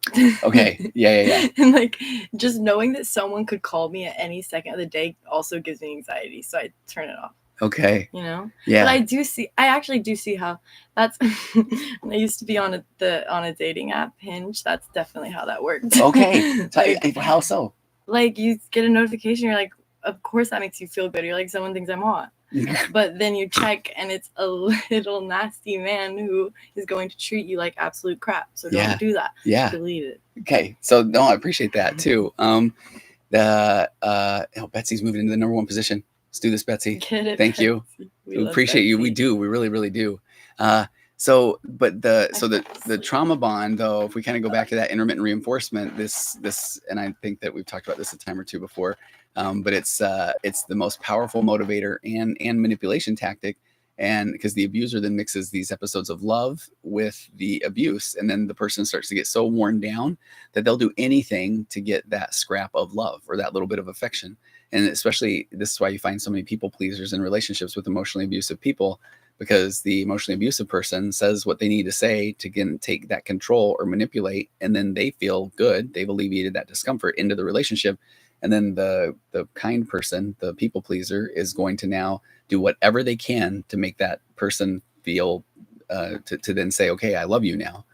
Okay. Yeah. And like just knowing that someone could call me at any second of the day also gives me anxiety. So I turn it off. Okay. Yeah. But I actually do see how that's, when I used to be on a dating app, Hinge, that's definitely how that works. Okay. How so? Like you get a notification, you're like, of course that makes you feel good. You're like, someone thinks I'm hot. But then you check and it's a little nasty man who is going to treat you like absolute crap. So don't do that. Yeah. Delete it. Okay. So no, I appreciate that too. Betsy's moving into the number one position. Let's do this, Betsy. Thank you. We appreciate you. We do. We really, really do. The trauma bond, though, if we kind of go back to that intermittent reinforcement, this, and I think that we've talked about this a time or two before, but it's the most powerful motivator and manipulation tactic. And because the abuser then mixes these episodes of love with the abuse, and then the person starts to get so worn down that they'll do anything to get that scrap of love or that little bit of affection. And especially, this is why you find so many people pleasers in relationships with emotionally abusive people, because the emotionally abusive person says what they need to say to take that control or manipulate, and then they feel good. They've alleviated that discomfort into the relationship. And then the kind person, the people pleaser, is going to now do whatever they can to make that person feel, to then say, okay, I love you now.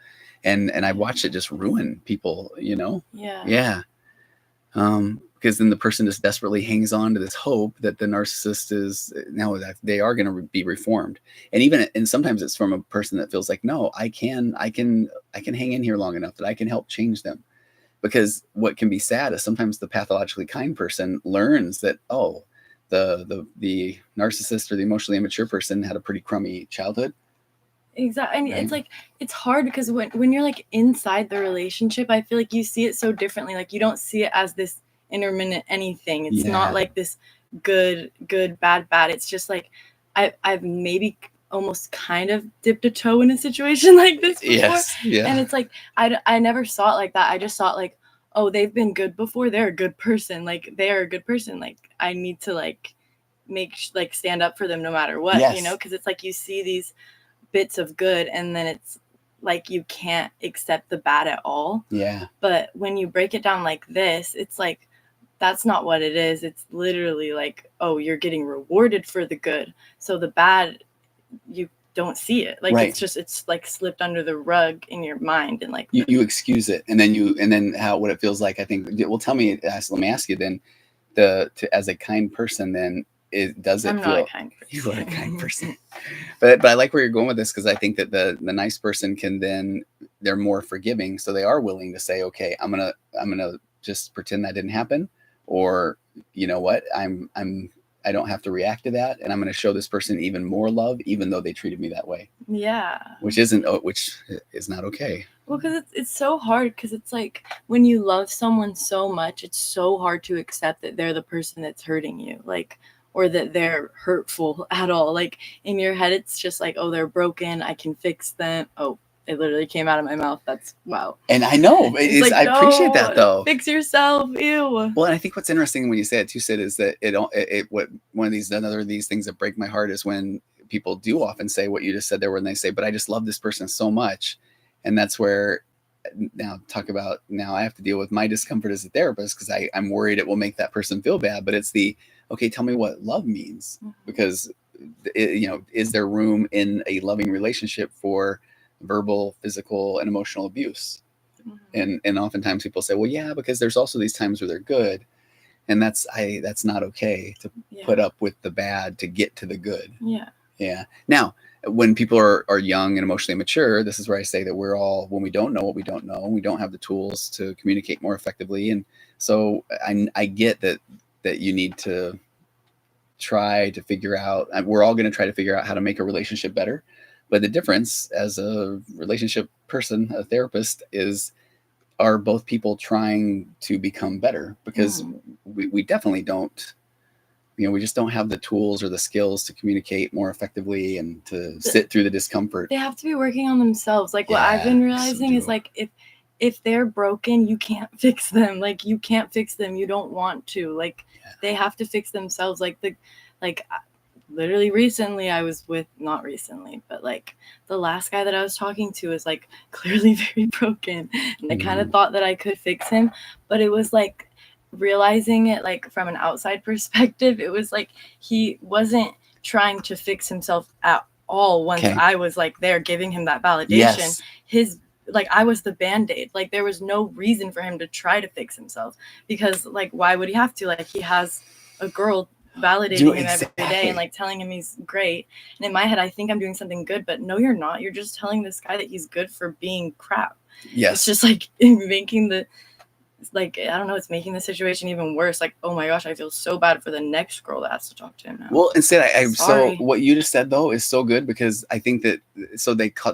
And I've watched it just ruin people, you know? Yeah. Because then the person just desperately hangs on to this hope that the narcissist is now that they are going to be reformed. And sometimes it's from a person that feels like, no, I can hang in here long enough that I can help change them. Because what can be sad is sometimes the pathologically kind person learns that, oh, the narcissist or the emotionally immature person had a pretty crummy childhood. Exactly. And Right. it's like, it's hard because when you're like inside the relationship, I feel like you see it so differently. Like you don't see it as this intermittent anything. It's not like this good, bad. It's just like I've maybe almost kind of dipped a toe in a situation like this before. Yes. Yeah. And it's like I never saw it like that. I just saw it like, oh, they've been good before. They're a good person. Like they are a good person. Like I need to like stand up for them no matter what, Yes. you know, because it's like you see these bits of good and then it's like you can't accept the bad at all. Yeah. But when you break it down like this, it's like that's not what it is. It's literally like, oh, you're getting rewarded for the good, so the bad you don't see it. Like Right. it's like slipped under the rug in your mind, and like you excuse it, and then what it feels like. I think, well, tell me, let me ask you then, as a kind person, then does it I'm feel not a kind person. You are a kind person. But I like where you're going with this, because I think that the nice person can then, they're more forgiving, so they are willing to say, okay, I'm gonna just pretend that didn't happen, or you know what, I don't have to react to that, and I'm going to show this person even more love, even though they treated me that way. Yeah. Which is not okay. Well, because it's so hard, because it's like when you love someone so much, it's so hard to accept that they're the person that's hurting you, like, or that they're hurtful at all. Like in your head, it's just like, oh, they're broken, I can fix them. Oh, it literally came out of my mouth. That's wow. And I know Like, I appreciate that though. Fix yourself. Ew. Well, and I think what's interesting when you say it too, Sid, is that another of these things that break my heart is when people do often say what you just said there, when they say, but I just love this person so much. And that's where now I have to deal with my discomfort as a therapist, because I'm worried it will make that person feel bad. But it's okay, tell me what love means, because is there room in a loving relationship for verbal, physical, and emotional abuse? And oftentimes people say, well, yeah, because there's also these times where they're good, and that's not okay to put up with the bad to get to the good. Yeah. Now, when people are young and emotionally mature, this is where I say that when we don't know what we don't know, we don't have the tools to communicate more effectively. And so I get that you need to try to figure out, we're all going to try to figure out how to make a relationship better. But the difference as a relationship person, a therapist, are both people trying to become better? Because we definitely don't, we just don't have the tools or the skills to communicate more effectively and to sit through the discomfort. They have to be working on themselves. Like what I've been realizing is like, if they're broken, you can't fix them. Like you can't fix them. You don't want to. Like they have to fix themselves. Literally recently I was with, not recently, but like the last guy that I was talking to is like clearly very broken, and I kind of thought that I could fix him, but it was like realizing it like from an outside perspective, it was like he wasn't trying to fix himself at all once I was like there giving him that validation. I was the band-aid. Like there was no reason for him to try to fix himself, because like why would he have to? Like he has a girl validating him every day and like telling him he's great. And in my head, I think I'm doing something good, but no, you're not. You're just telling this guy that he's good for being crap. Yes. It's just like making it's making the situation even worse. Like, oh my gosh, I feel so bad for the next girl that has to talk to him now. Well, instead, so what you just said though is so good, because I think that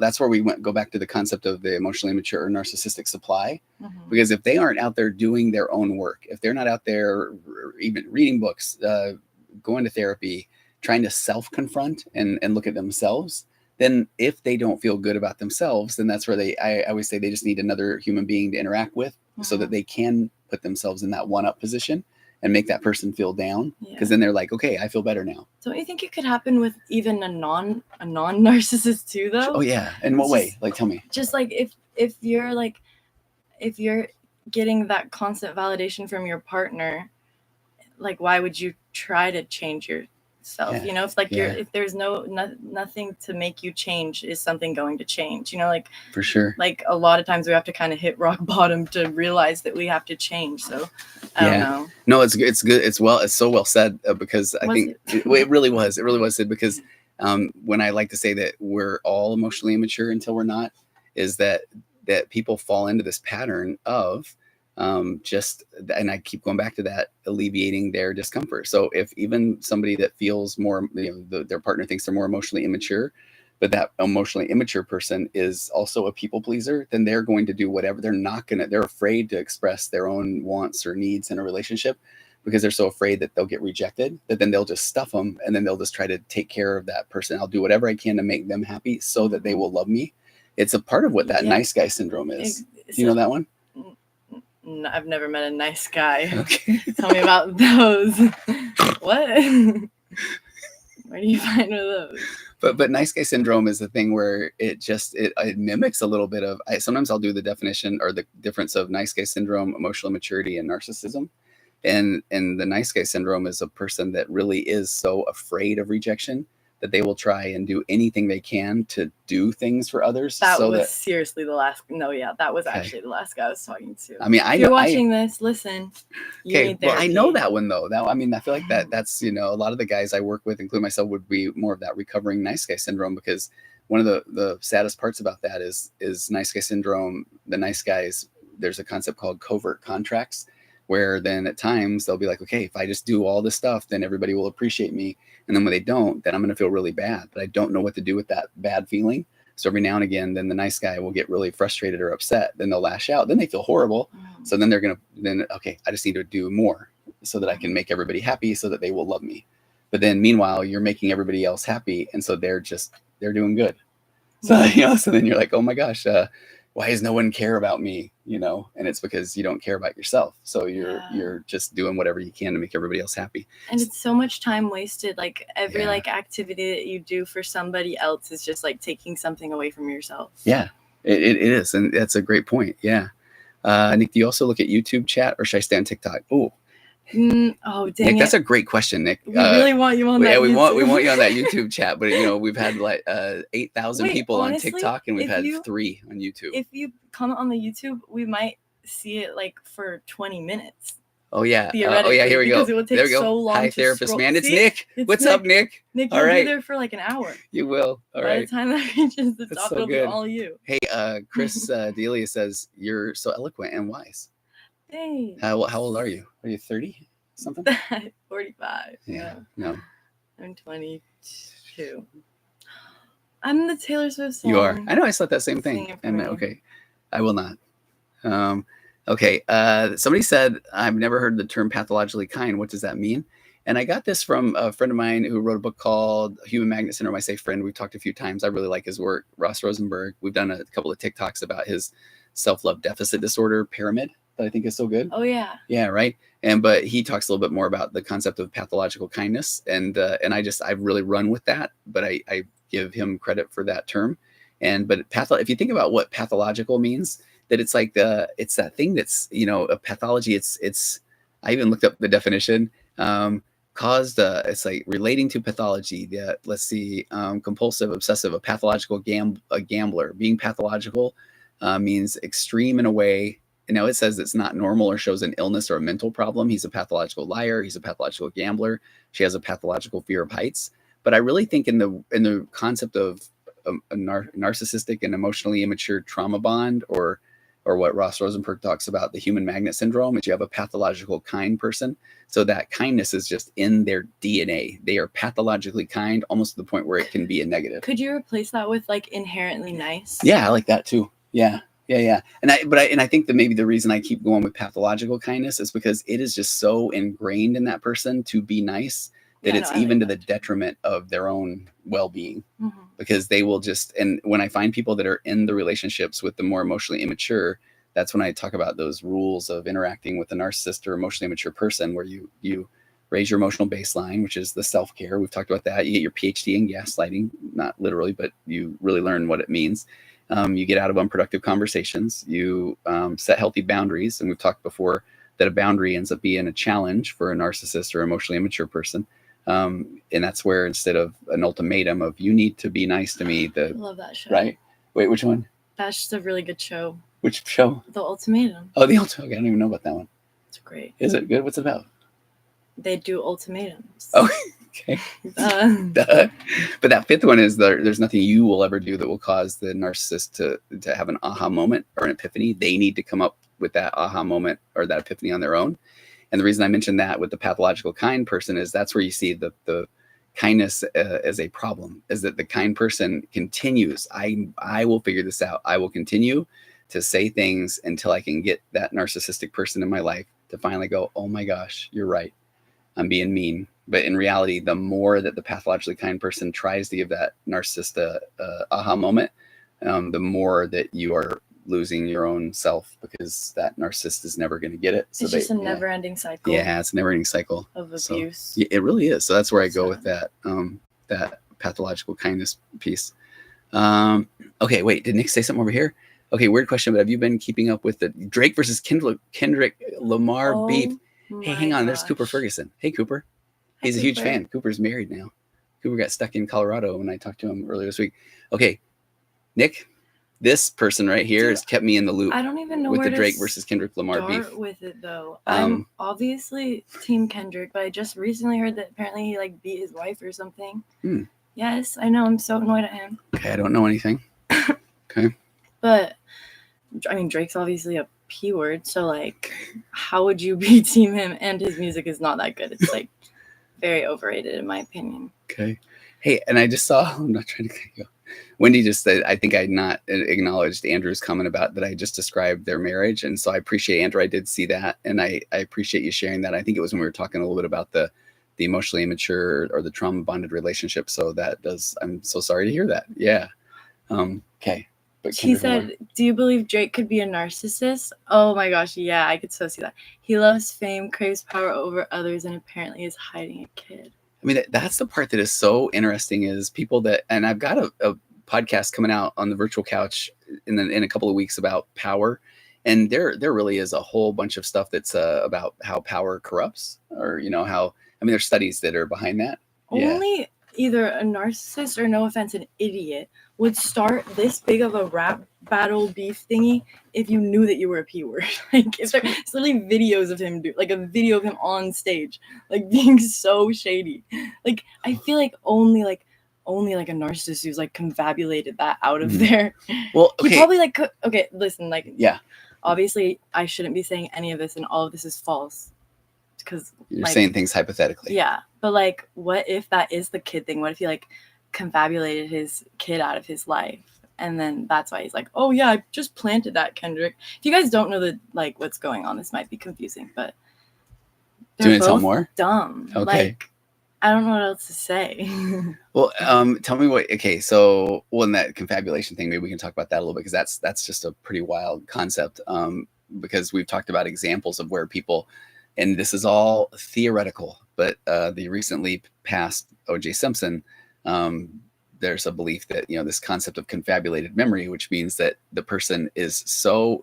that's where we go back to the concept of the emotionally immature or narcissistic supply. Because if they aren't out there doing their own work, if they're not out there even reading books, going to therapy, trying to self-confront and look at themselves, then if they don't feel good about themselves, then that's where I always say they just need another human being to interact with, so that they can put themselves in that one-up position and make that person feel down. Because then they're like, okay, I feel better now. Don't you think it could happen with even a non-narcissist too, though? Oh yeah. In what way? Like, tell me. Just like if you're getting that constant validation from your partner, like, why would you try to change yourself? Yeah. You know, if like if there's nothing to make you change, is something going to change? You know, like For sure. Like a lot of times we have to kind of hit rock bottom to realize that we have to change. So I don't know. No, it's good. It's so well said because I think it really was. It really was said because when I like to say that we're all emotionally immature until we're not, is that people fall into this pattern of and I keep going back to that, alleviating their discomfort. So if even somebody that feels more, their partner thinks they're more emotionally immature, but that emotionally immature person is also a people pleaser, then they're going to do whatever. They're afraid to express their own wants or needs in a relationship because they're so afraid that they'll get rejected, that then they'll just stuff them and then they'll just try to take care of that person. I'll do whatever I can to make them happy so that they will love me. It's a part of what that nice guy syndrome is. Do you know that one? No, I've never met a nice guy. Okay. Tell me about those. What? Where do you find one of those? But nice guy syndrome is the thing where it mimics a little bit of, sometimes I'll do the definition or the difference of nice guy syndrome, emotional immaturity, and narcissism. And the nice guy syndrome is a person that really is so afraid of rejection that they will try and do anything they can to do things for others. That was seriously the last. No, yeah, that was actually the last guy I was talking to. I mean, if you're watching this, listen. Okay, well, I know that one though. I mean, I feel like that's a lot of the guys I work with, including myself, would be more of that recovering nice guy syndrome, because one of the saddest parts about that is nice guy syndrome. The nice guys, there's a concept called covert contracts, where then at times they'll be like, okay, if I just do all this stuff, then everybody will appreciate me. And then when they don't, then I'm going to feel really bad, but I don't know what to do with that bad feeling. So every now and again, then the nice guy will get really frustrated or upset. Then they'll lash out. Then they feel horrible. So then okay, I just need to do more so that I can make everybody happy so that they will love me. But then meanwhile, you're making everybody else happy. And so they're doing good. So, so then you're like, oh my gosh, why does no one care about me? And it's because you don't care about yourself. So you're just doing whatever you can to make everybody else happy. And it's so much time wasted. Like every activity that you do for somebody else is just like taking something away from yourself. Yeah, it is. And that's a great point. Yeah. Nick, do you also look at YouTube chat or should I stay on TikTok? Oh, dang Nick, that's a great question, Nick. We really want you on that. Yeah, we want you on that YouTube chat, but we've had like 8,000 people honestly, on TikTok, and we've had 3 on YouTube. If you comment on the YouTube, we might see it like for 20 minutes. Oh yeah. Here we go. It would take there we go. So long Hi, therapist man. It's Nick. What's up, Nick? Nick, you'll be there for like an hour. You will. All right. By the time that reaches the top, it'll be all you. Hey, Chris Delia says you're so eloquent and wise. Thanks. How old are you? Are you 30? Something? 45. Yeah. No. I'm 22. I'm the Taylor Swift song. You are. I know I said that same thing. And okay. I will not. Okay. Somebody said, I've never heard the term pathologically kind. What does that mean? And I got this from a friend of mine who wrote a book called Human Magnet Syndrome. I say friend, we've talked a few times. I really like his work. Ross Rosenberg. We've done a couple of TikToks about his self-love deficit disorder pyramid that I think is so good. Oh yeah. Yeah. Right. But he talks a little bit more about the concept of pathological kindness. And I've really run with that, but I give him credit for that term. But if you think about what pathological means, that it's like it's that thing that's, a pathology. I even looked up the definition, it's like relating to pathology. Let's see, compulsive, obsessive, a pathological gambler. Being pathological means extreme in a way. Now it says it's not normal or shows an illness or a mental problem. He's a pathological liar. He's a pathological gambler. She has a pathological fear of heights. But I really think in the concept of a narcissistic and emotionally immature trauma bond, or what Ross Rosenberg talks about, the human magnet syndrome, is you have a pathological kind person. So that kindness is just in their DNA. They are pathologically kind, almost to the point where it can be a negative. Could you replace that with like inherently nice? Yeah, I like that too. Yeah. And I think that maybe the reason I keep going with pathological kindness is because it is just so ingrained in that person to be nice that it's even to the detriment of their own well-being, because they will and when I find people that are in the relationships with the more emotionally immature, that's when I talk about those rules of interacting with a narcissist or emotionally immature person, where you raise your emotional baseline, which is the self-care. We've talked about that. You get your PhD in gaslighting, not literally, but you really learn what it means. You get out of unproductive conversations. You set healthy boundaries. And we've talked before that a boundary ends up being a challenge for a narcissist or emotionally immature person. And that's where instead of an ultimatum of you need to be nice to me, I love that show. Right? Wait, which one? That's just a really good show. Which show? The Ultimatum. Oh, the Ultimatum. Okay, I don't even know about that one. It's great. Is it good? What's it about? They do ultimatums. Oh, okay. Duh. But that fifth one is there's nothing you will ever do that will cause the narcissist to have an aha moment or an epiphany. They need to come up with that aha moment or that epiphany on their own. And the reason I mentioned that with the pathological kind person is that's where you see the kindness as a problem, is that the kind person continues. I will figure this out. I will continue to say things until I can get that narcissistic person in my life to finally go, oh my gosh, you're right. I'm being mean. But in reality, the more that the pathologically kind person tries to give that narcissist aha moment, the more that you are losing your own self, because that narcissist is never going to get it. So it's just a never-ending cycle. Yeah, it's a never-ending cycle of abuse. So, yeah, it really is. So that's where I go with that that pathological kindness piece. Okay, wait, did Nick say something over here? Okay, weird question, but have you been keeping up with the Drake versus Kendrick Lamar beef? Hey, hang on, there's Cooper Ferguson. Hey, Cooper. He's a huge fan. Cooper's married now. Cooper got stuck in Colorado when I talked to him earlier this week. Okay, Nick, this person right here has kept me in the loop. I don't even know with where the Drake versus Kendrick Lamar beef. With it though, I'm obviously Team Kendrick, but I just recently heard that apparently he like beat his wife or something. Yes, I know. I'm so annoyed at him. Okay, I don't know anything. Okay, but I mean, Drake's obviously a P word, so like, how would you be Team him? And his music is not that good. It's like very overrated in my opinion. Okay. Hey, and I just saw. I'm not trying to go. Wendy just said, I think I'd not acknowledged Andrew's comment about that I just described their marriage. And so I appreciate, Andrew, I did see that. And I appreciate you sharing that. I think it was when we were talking a little bit about the emotionally immature or the trauma bonded relationship. So that does, I'm so sorry to hear that. Yeah. Okay. But he said, do you believe Drake could be a narcissist? Oh my gosh. Yeah, I could so see that. He loves fame, craves power over others, and apparently is hiding a kid. I mean, that's the part that is so interesting is people that, and I've got a podcast coming out on the virtual couch in a couple of weeks about power. And there really is a whole bunch of stuff that's about how power corrupts, or, how, I mean, there's studies that are behind that. Only either a narcissist or, no offense, an idiot would start this big of a rap battle beef thingy if you knew that you were a P word. Like, it's literally videos of him like a video of him on stage, like being so shady. Like, I feel like only a narcissist who's like confabulated that out of there. Well, okay. He probably listen, obviously I shouldn't be saying any of this, and all of this is false because you're saying things hypothetically. Yeah, but like, what if that is the kid thing? What if he like confabulated his kid out of his life, and then that's why he's like, oh yeah, I just planted that, Kendrick. If you guys don't know what's going on, this might be confusing, but do you want to tell more? Dumb. Okay. Like, I don't know what else to say. Well, tell me what. Okay, so in that confabulation thing, maybe we can talk about that a little bit, because that's just a pretty wild concept. Because we've talked about examples of where people, and this is all theoretical, but the recently passed O.J. Simpson. There's a belief that this concept of confabulated memory, which means that the person is so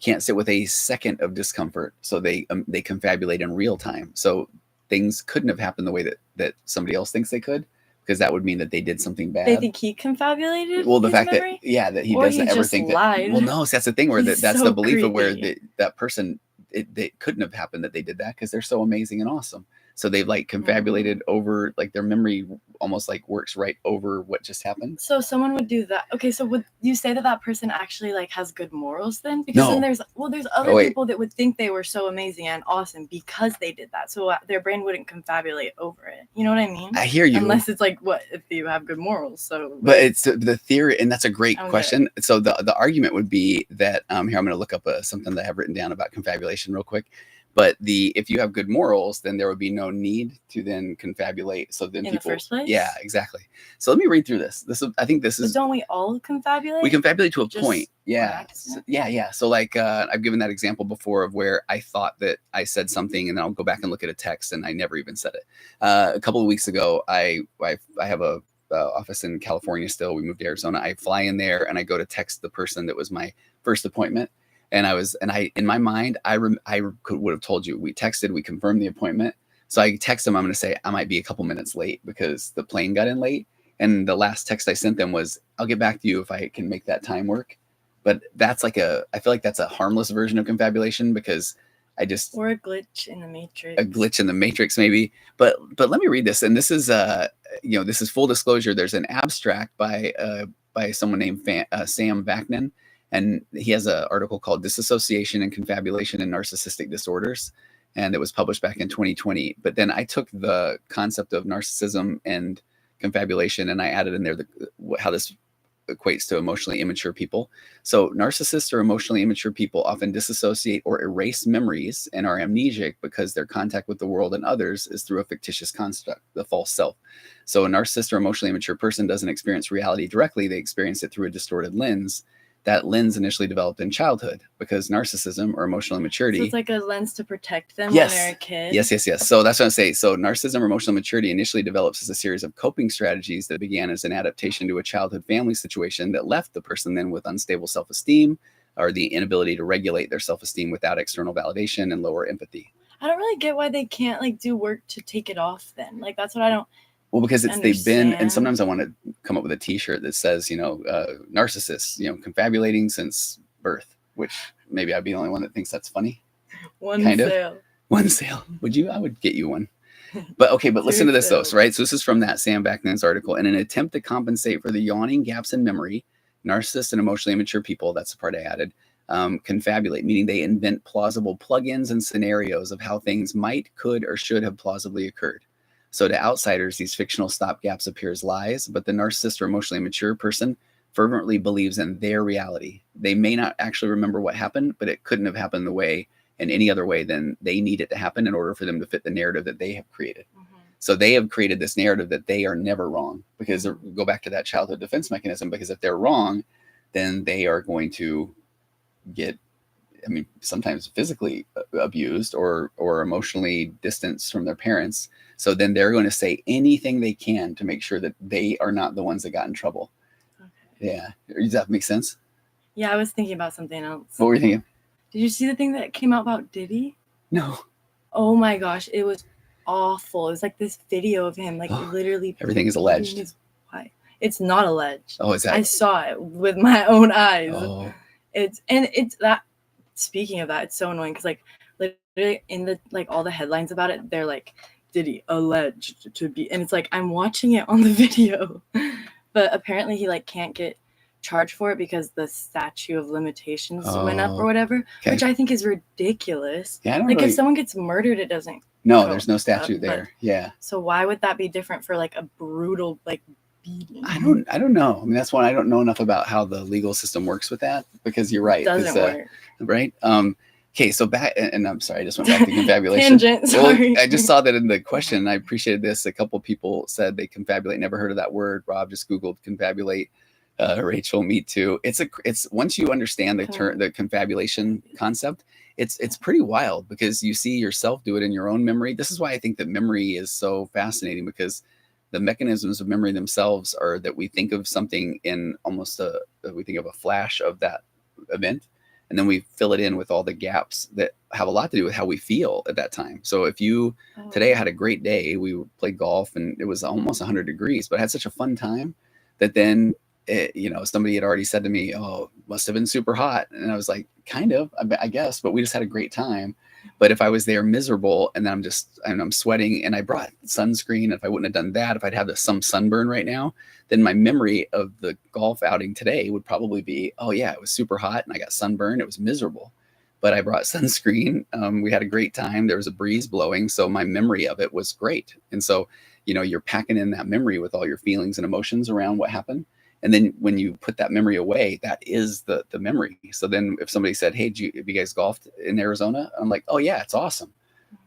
can't sit with a second of discomfort, so they confabulate in real time. So things couldn't have happened the way that somebody else thinks they could, because that would mean that they did something bad. They think he confabulated. Well, the fact memory? that he doesn't ever think lied. that. Well, no, so that's the thing where that's so the belief creepy. of where that person it couldn't have happened that they did that, because they're so amazing and awesome. So they've like confabulated over, like their memory almost like works right over what just happened. So someone would do that. Okay, so would you say that person actually like has good morals then? Because then there's other people that would think they were so amazing and awesome because they did that. So their brain wouldn't confabulate over it. You know what I mean? I hear you. Unless it's like, what if you have good morals? So, but it's the theory, and that's a great question. So the argument would be that here I'm going to look up something that I have written down about confabulation real quick. But if you have good morals, then there would be no need to then confabulate. So then in the first place? Yeah, exactly. So let me read through this. I think this is. But don't we all confabulate? We confabulate to a point. Yeah. Yeah. So like I've given that example before of where I thought that I said something, and then I'll go back and look at a text, and I never even said it. A couple of weeks ago, I have a office in California still. We moved to Arizona. I fly in there and I go to text the person that was my first appointment. And in my mind, would have told you, we texted, we confirmed the appointment. So I text them, I'm going to say I might be a couple minutes late because the plane got in late. And the last text I sent them was, I'll get back to you if I can make that time work. But that's I feel like that's a harmless version of confabulation, because or a glitch in the matrix. A glitch in the matrix, maybe. But let me read this. And this is this is full disclosure. There's an abstract by someone named Sam Vaknin, and he has an article called "Dissociation and Confabulation in Narcissistic Disorders," and it was published back in 2020. But then I took the concept of narcissism and confabulation, and I added in there how this equates to emotionally immature people. So narcissists or emotionally immature people often disassociate or erase memories and are amnesic because their contact with the world and others is through a fictitious construct, the false self. So a narcissist or emotionally immature person doesn't experience reality directly. They experience it through a distorted lens. That lens initially developed in childhood, because narcissism or emotional immaturity. So it's like a lens to protect them when they're a kid. Yes. So that's what I say. So narcissism or emotional immaturity initially develops as a series of coping strategies that began as an adaptation to a childhood family situation that left the person then with unstable self-esteem, or the inability to regulate their self-esteem without external validation, and lower empathy. I don't really get why they can't do work to take it off then. That's what I don't. Well, because they've been, and sometimes I want to come up with a T-shirt that says, narcissists, confabulating since birth, which maybe I'd be the only one that thinks that's funny. One sale. Would you? I would get you one. But listen to this though, right? So this is from that Sam Vaknin's article. In an attempt to compensate for the yawning gaps in memory, narcissists and emotionally immature people, that's the part I added, confabulate, meaning they invent plausible plugins and scenarios of how things might, could, or should have plausibly occurred. So to outsiders, these fictional stopgaps appear as lies, but the narcissist or emotionally mature person fervently believes in their reality. They may not actually remember what happened, but it couldn't have happened in any other way than they need it to happen in order for them to fit the narrative that they have created. Mm-hmm. So they have created this narrative that they are never wrong, because go back to that childhood defense mechanism, because if they're wrong, then they are going to get, sometimes physically abused or emotionally distanced from their parents. So then they're going to say anything they can to make sure that they are not the ones that got in trouble. Okay. Yeah. Does that make sense? Yeah, I was thinking about something else. What were you thinking? Did you see the thing that came out about Diddy? No. Oh my gosh, it was awful. It was this video of him, literally. Everything is alleged. It's not alleged. Oh, is that? I saw it with my own eyes. Oh. It's that. Speaking of that, it's so annoying because literally in the all the headlines about it, they're Diddy alleged to be, and it's I'm watching it on the video, but apparently he can't get charged for it because the statute of limitations went up or whatever, which I think is ridiculous. Yeah, I don't if someone gets murdered, it doesn't. No, there's no statute there. Yeah. So why would that be different for a brutal beating? I don't know. That's one I don't know enough about how the legal system works with that, because you're right. It doesn't work. Right. Okay, so back, and I'm sorry, I just went back to confabulation. Tangent, sorry. Well, I just saw that in the question, and I appreciated this. A couple people said they confabulate, never heard of that word. Rob just Googled confabulate. Rachel, me too. It's once you understand the confabulation concept, it's pretty wild, because you see yourself do it in your own memory. This is why I think that memory is so fascinating, because the mechanisms of memory themselves are that we think of something in we think of a flash of that event, and then we fill it in with all the gaps that have a lot to do with how we feel at that time. So if today I had a great day, we played golf and it was almost 100 degrees, but I had such a fun time that then, somebody had already said to me, "Oh, must have been super hot." And I was like, kind of, I guess, but we just had a great time. But if I was there miserable and then I'm sweating and I brought sunscreen, if I wouldn't have done that, if I'd have some sunburn right now, then my memory of the golf outing today would probably be, oh yeah, it was super hot and I got sunburned. It was miserable, but I brought sunscreen. We had a great time. There was a breeze blowing. So my memory of it was great. And so, you're packing in that memory with all your feelings and emotions around what happened. And then when you put that memory away, that is the memory. So then if somebody said, "Hey, have you guys golfed in Arizona?" I'm like, "Oh yeah, it's awesome."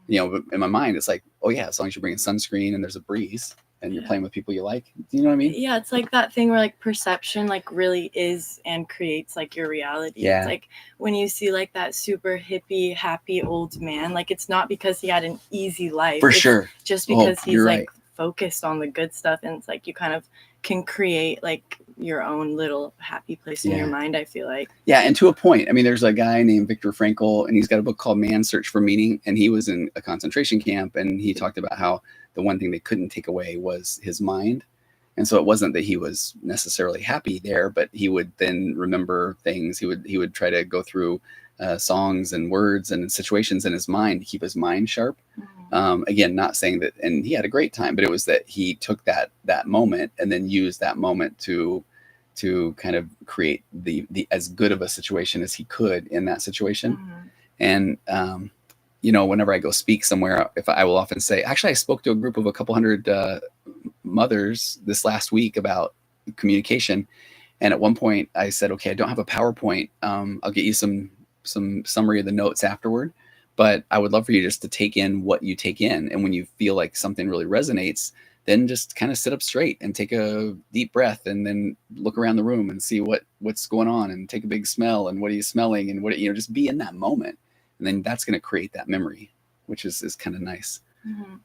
But in my mind, it's "Oh yeah, as long as you're bringing sunscreen and there's a breeze and you're playing with people you like." Do you know what I mean? Yeah, it's that thing where perception really is and creates your reality. Yeah. It's when you see that super hippie, happy old man, it's not because he had an easy life. For sure. Just because he's focused on the good stuff, and it's you kind of can create like your own little happy place in your mind, I feel like. Yeah, and to a point. I mean, there's a guy named Viktor Frankl, and he's got a book called Man's Search for Meaning, and he was in a concentration camp, and he talked about how the one thing they couldn't take away was his mind. And so it wasn't that he was necessarily happy there, but he would then remember things. He would try to go through songs and words and situations in his mind to keep his mind sharp. Again, not saying that, and he had a great time, but it was that he took that moment and then used that moment to kind of create the as good of a situation as he could in that situation. And you know, whenever I go speak somewhere, I will often say, actually, I spoke to a group of a couple hundred mothers this last week about communication. And at one point I said, okay, I don't have a PowerPoint. I'll get you some summary of the notes afterward, but I would love for you just to take in what you take in. And when you feel like something really resonates, then just kind of sit up straight and take a deep breath and then look around the room and see what's going on and take a big smell and what are you smelling and what, you know, just be in that moment. And then that's going to create that memory, which is kind of nice.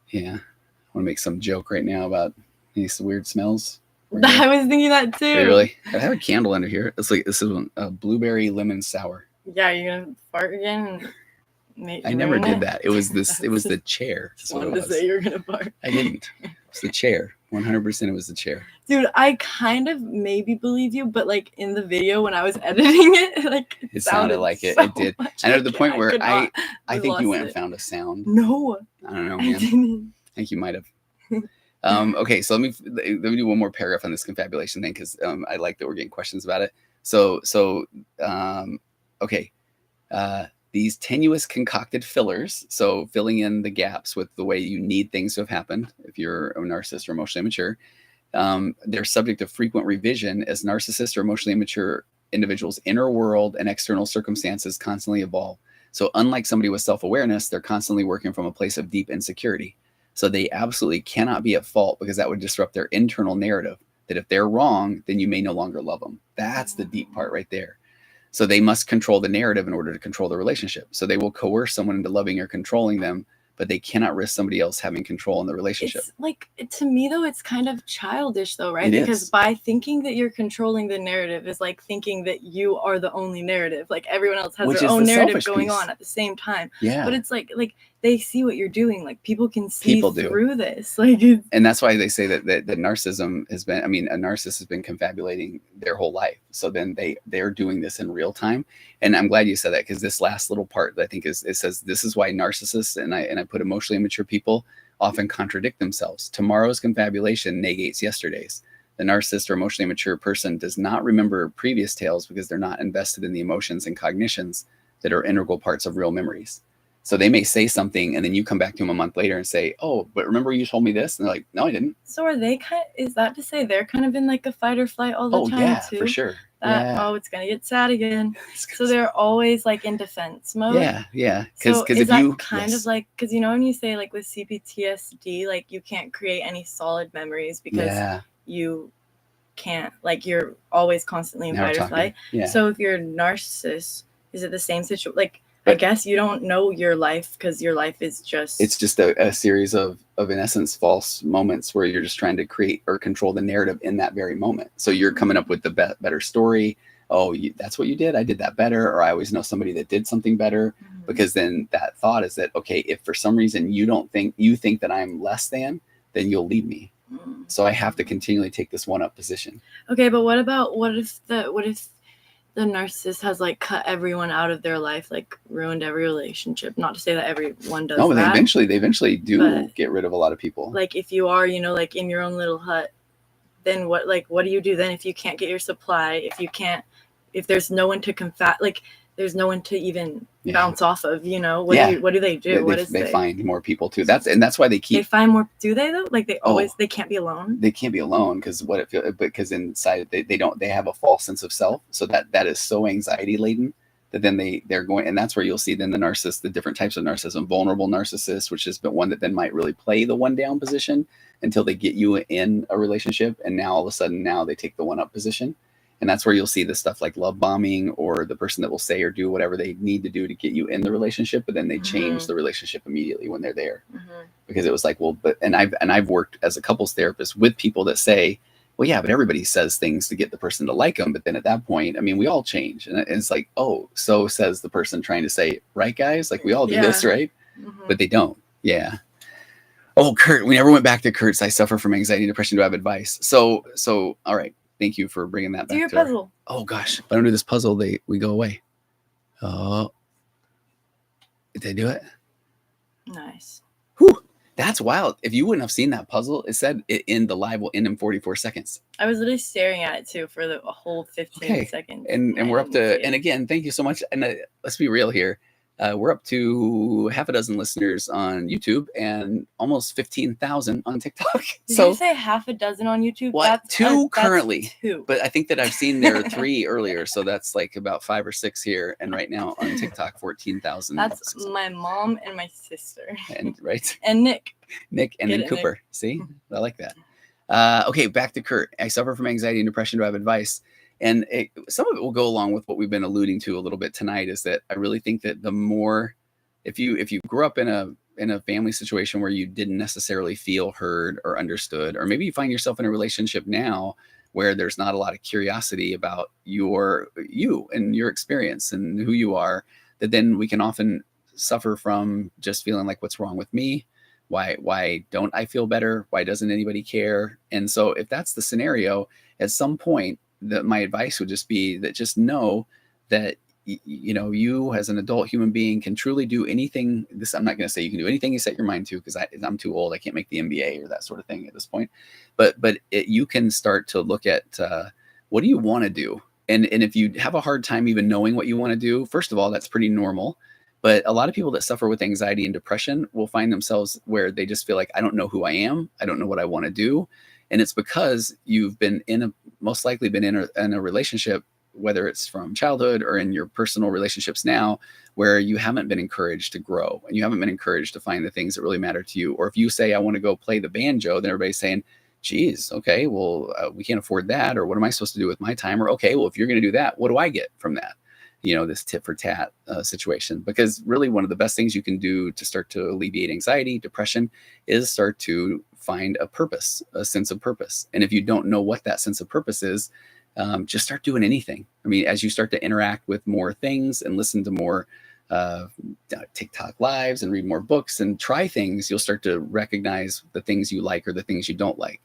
Yeah. I want to make some joke right now about these weird smells. I was thinking that too. Really? I have a candle under here. It's like, this is a blueberry lemon sour. Yeah, you're going to fart again? I never did that. It was this. It was the chair. Just wanted to say you were going to fart. I didn't. It was the chair. 100% it was the chair. Dude, I kind of maybe believe you, but like in the video when I was editing it, like it sounded like it. So it did. I know to the point where I think you went and found a sound. No. I don't know, man. I think you might have. Okay, so let me do one more paragraph on this confabulation thing, because I like that we're getting questions about it. Okay. These tenuous concocted fillers, so filling in the gaps with the way you need things to have happened, if you're a narcissist or emotionally immature, they're subject to frequent revision as narcissist or emotionally immature individuals' inner world and external circumstances constantly evolve. So unlike somebody with self-awareness, they're constantly working from a place of deep insecurity. So they absolutely cannot be at fault, because that would disrupt their internal narrative that if they're wrong, then you may no longer love them. That's the deep part right there. So they must control the narrative in order to control the relationship. So they will coerce someone into loving or controlling them, but they cannot risk somebody else having control in the relationship. It's like, to me though, it's kind of childish though, right? Because by thinking that you're controlling the narrative is like thinking that you are the only narrative. Like everyone else has their own narrative going on at the same time. Yeah. But it's like they see what you're doing. Like people can see through this. Like, and that's why they say that narcissism has been, a narcissist has been confabulating their whole life. So then they're doing this in real time. And I'm glad you said that, because this last little part that I think it says, this is why narcissists, and I put emotionally immature people, often contradict themselves. Tomorrow's confabulation negates yesterday's. The narcissist or emotionally immature person does not remember previous tales because they're not invested in the emotions and cognitions that are integral parts of real memories. So they may say something, and then you come back to them a month later and say, oh, but remember you told me this? And they're like, no, I didn't. So are they is that to say they're kind of in like a fight or flight all the time yeah, too? For sure. Oh, it's going to get sad again. So they're always like in defense mode. Yeah. So is that kind of like, because you know when you say like with CPTSD, like you can't create any solid memories because you can't, like you're always constantly in fight or flight. Yeah. So if you're a narcissist, is it the same situation? Like, I guess you don't know your life because your life is just... It's just a series of, in essence, false moments where you're just trying to create or control the narrative in that very moment. So you're coming up with the better story. Oh, that's what you did? I did that better. Or I always know somebody that did something better. Because then that thought is that, okay, if for some reason you think that I'm less than, then you'll leave me. So I have to continually take this one-up position. Okay, but what if the narcissist has like cut everyone out of their life, like ruined every relationship? Not to say that everyone does. No, but they eventually do get rid of a lot of people. Like if you are, like in your own little hut, then what do you do then if you can't get your supply? If there's no one to there's no one to even bounce off of, what do they do? They find more people too. That's why they find more. Do they though? Like they can't be alone. They can't be alone because inside they have a false sense of self. So that is so anxiety laden that then they're going, and that's where you'll see then the narcissist, the different types of narcissism, vulnerable narcissist, which is one that then might really play the one down position until they get you in a relationship. And now all of a sudden they take the one up position. And that's where you'll see the stuff like love bombing, or the person that will say or do whatever they need to do to get you in the relationship, but then they change the relationship immediately when they're there. Because it was like, and I've worked as a couples therapist with people that say, well, yeah, but everybody says things to get the person to like them. But then at that point, I mean, we all change. And it's like, oh, so says the person trying to say, right, guys? Like, we all do this, right? Mm-hmm. But they don't. Yeah. Oh, Kurt, we never went back to Kurt's. I suffer from anxiety and depression. Do I have advice? So, all right. Thank you for bringing that back. Do your puzzle. Oh, gosh. If I don't do this puzzle, we go away. Oh. Did they do it? Nice. Whew. That's wild. If you wouldn't have seen that puzzle, it said the live will end in 44 seconds. I was literally staring at it too for the whole 15 seconds. And we're up to, and again, thank you so much. And let's be real here. We're up to half a dozen listeners on YouTube and almost 15,000 on TikTok. Did you say half a dozen on YouTube? Well, two currently. Two. But I think that I've seen there are 3 earlier. So that's like about 5 or 6 here. And right now on TikTok, 14,000. That's my mom and my sister. And right. And Nick. And then Cooper. Nick. See, I like that. Okay, back to Kurt. I suffer from anxiety and depression. Do I have advice? And some of it will go along with what we've been alluding to a little bit tonight, is that I really think that the more, if you grew up in a family situation where you didn't necessarily feel heard or understood, or maybe you find yourself in a relationship now where there's not a lot of curiosity about you and your experience and who you are, that then we can often suffer from just feeling like, what's wrong with me? Why don't I feel better? Why doesn't anybody care? And so if that's the scenario, at some point, my advice would just be that just know that, you as an adult human being can truly do anything. I'm not going to say you can do anything you set your mind to, because I'm too old. I can't make the MBA or that sort of thing at this point. But you can start to look at what do you want to do? And if you have a hard time even knowing what you want to do, first of all, that's pretty normal. But a lot of people that suffer with anxiety and depression will find themselves where they just feel like, I don't know who I am. I don't know what I want to do. And it's because you've been most likely been in a relationship, whether it's from childhood or in your personal relationships now, where you haven't been encouraged to grow and you haven't been encouraged to find the things that really matter to you. Or if you say, I want to go play the banjo, then everybody's saying, geez, okay, well, we can't afford that. Or what am I supposed to do with my time? Or, okay, well, if you're going to do that, what do I get from that? This tit for tat situation. Because really one of the best things you can do to start to alleviate anxiety, depression, is start to find a purpose, a sense of purpose. And if you don't know what that sense of purpose is, just start doing anything. I mean, as you start to interact with more things and listen to more TikTok lives and read more books and try things, you'll start to recognize the things you like or the things you don't like.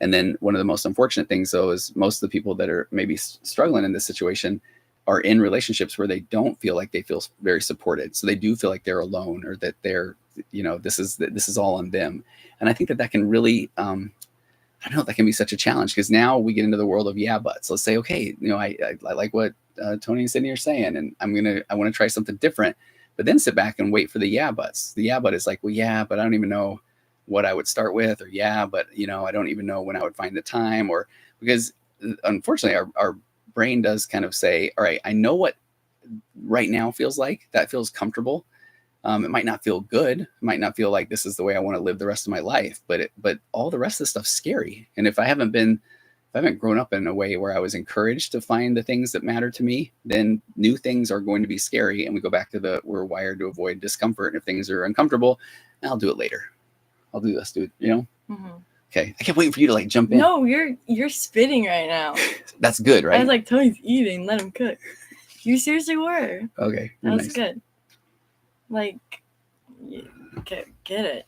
And then one of the most unfortunate things, though, is most of the people that are maybe struggling in this situation are in relationships where they don't feel like they feel very supported. So they do feel like they're alone, or that they're, this is all on them. And I think that can really, I don't know, that can be such a challenge, because now we get into the world of yeah buts. Let's say, okay, I like what Tony and Sydney are saying, and I want to try something different, but then sit back and wait for the yeah buts. The yeah but is like, well, yeah, but I don't even know what I would start with, or yeah, but I don't even know when I would find the time, or because unfortunately our brain does kind of say, all right, I know what right now feels like. That feels comfortable. It might not feel good. It might not feel like this is the way I want to live the rest of my life, but all the rest of the stuff's scary. And if I haven't grown up in a way where I was encouraged to find the things that matter to me, then new things are going to be scary. And we go back to we're wired to avoid discomfort. And if things are uncomfortable, I'll do it later. I'll do this, dude, Mm-hmm. Okay. I kept waiting for you to like jump in. No, you're spitting right now. That's good, right? I was like, Tony's eating, let him cook. You seriously were. Okay. That was nice. Good. Like, get it.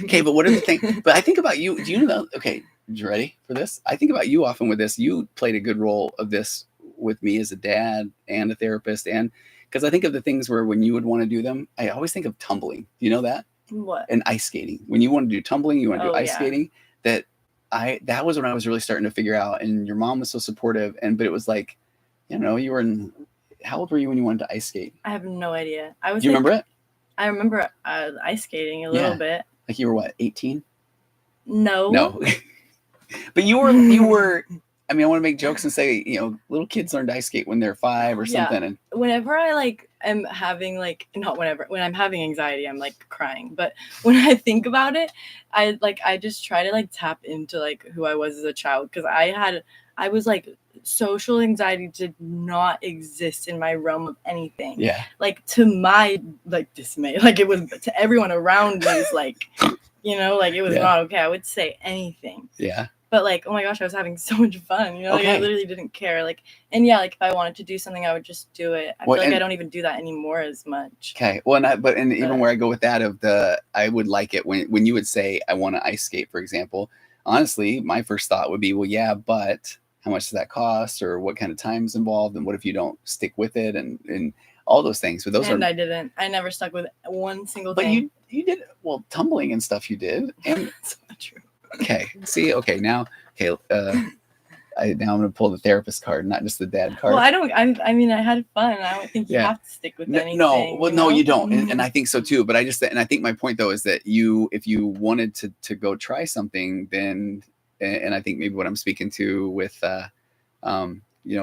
Okay, but what are the things? But I think about you. Do you know? Okay, you ready for this? I think about you often with this. You played a good role of this with me as a dad and a therapist, and because I think of the things where when you would want to do them, I always think of tumbling. Do you know that? What? And ice skating. When you want to do tumbling, you want to do ice skating. That was when I was really starting to figure out. And your mom was so supportive, but it was like, you were in. How old were you when you wanted to ice skate? I have no idea. Do you remember it? I remember ice skating a little bit. Like you were what, 18? No. But you were. I mean, I want to make jokes and say, little kids learn to ice skate when they're 5 or something. And whenever I am having when I'm having anxiety, I'm like crying. But when I think about it, I just try to tap into who I was as a child, because I was social anxiety did not exist in my realm of anything. Yeah. To my dismay, it was to everyone around me. It was it was not okay. I would say anything. Yeah. But like, oh my gosh, I was having so much fun. You know, like I literally didn't care. Like, and yeah, like if I wanted to do something, I would just do it. I feel like I don't even do that anymore as much. Okay. Well, even where I go with that I would like it when you would say, I want to ice skate, for example. Honestly, my first thought would be, well, yeah, but how much does that cost, or what kind of time is involved, and what if you don't stick with it, and all those things. But those I didn't. I never stuck with one single thing. But you did, well, tumbling and stuff you did. And that's not true. Okay. See, now I'm gonna pull the therapist card, not just the dad card. Well, I mean, I had fun. I don't think you have to stick with anything. No, you don't. And I think so too. But I think my point though is that if you wanted to go try something, then, and I think maybe what I'm speaking to with, when we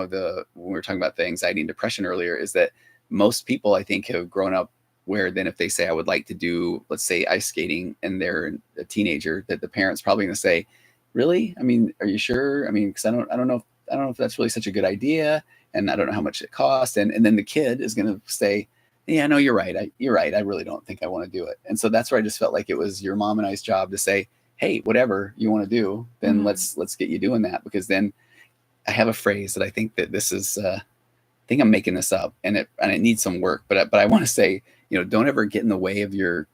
were talking about the anxiety and depression earlier, is that most people I think have grown up where then if they say, I would like to do, let's say, ice skating, and they're a teenager, that the parent's probably going to say, really? I mean, are you sure? I mean, because I don't know if that's really such a good idea, and I don't know how much it costs. And then the kid is going to say, yeah, no, you're right. You're right. I really don't think I want to do it. And so that's where I just felt like it was your mom and I's job to say, hey, whatever you want to do, then let's get you doing that. Because then I have a phrase that I think that this is, I think I'm making this up, and it needs some work, but I want to say, don't ever get in the way of your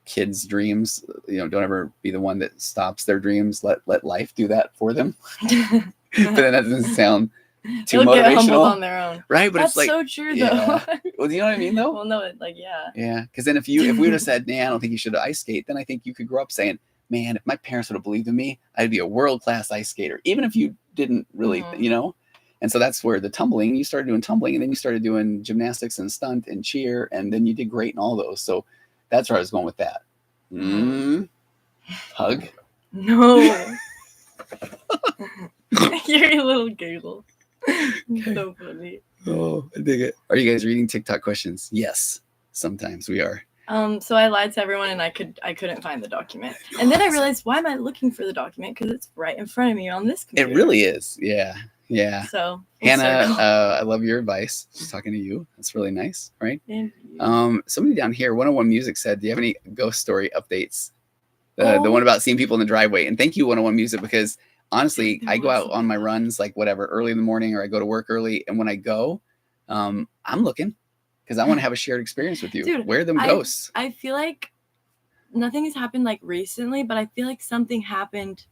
kids' dreams. Don't ever be the one that stops their dreams. Let life do that for them. But then that doesn't sound too motivational. Get humbled on their own, right? But that's it's like so true, though. Well, do you know what I mean, though? Well, no, yeah. Because then if we would have said, nah, I don't think you should ice skate, then I think you could grow up saying, man, if my parents would have believed in me, I'd be a world-class ice skater, even if you didn't really, And so that's where you started doing tumbling, and then you started doing gymnastics and stunt and cheer, and then you did great in all those. So that's where I was going with that. Hug? No. You're a little giggle. Okay. So funny. Oh, I dig it. Are you guys reading TikTok questions? Yes, sometimes we are. So I lied to everyone, and I couldn't find the document. And then I realized, why am I looking for the document? Because it's right in front of me on this computer. It really is. Yeah. Yeah. So Hannah, I love your advice. Just talking to you. That's really nice, right? Thank you. Somebody down here, 101 Music said, do you have any ghost story updates? The one about seeing people in the driveway. And thank you, 101 Music, because honestly, I go out on my runs, like whatever, early in the morning, or I go to work early. And when I go, I'm looking because I want to have a shared experience with you. Dude, where are them ghosts? I feel like nothing has happened like recently, but I feel like something happened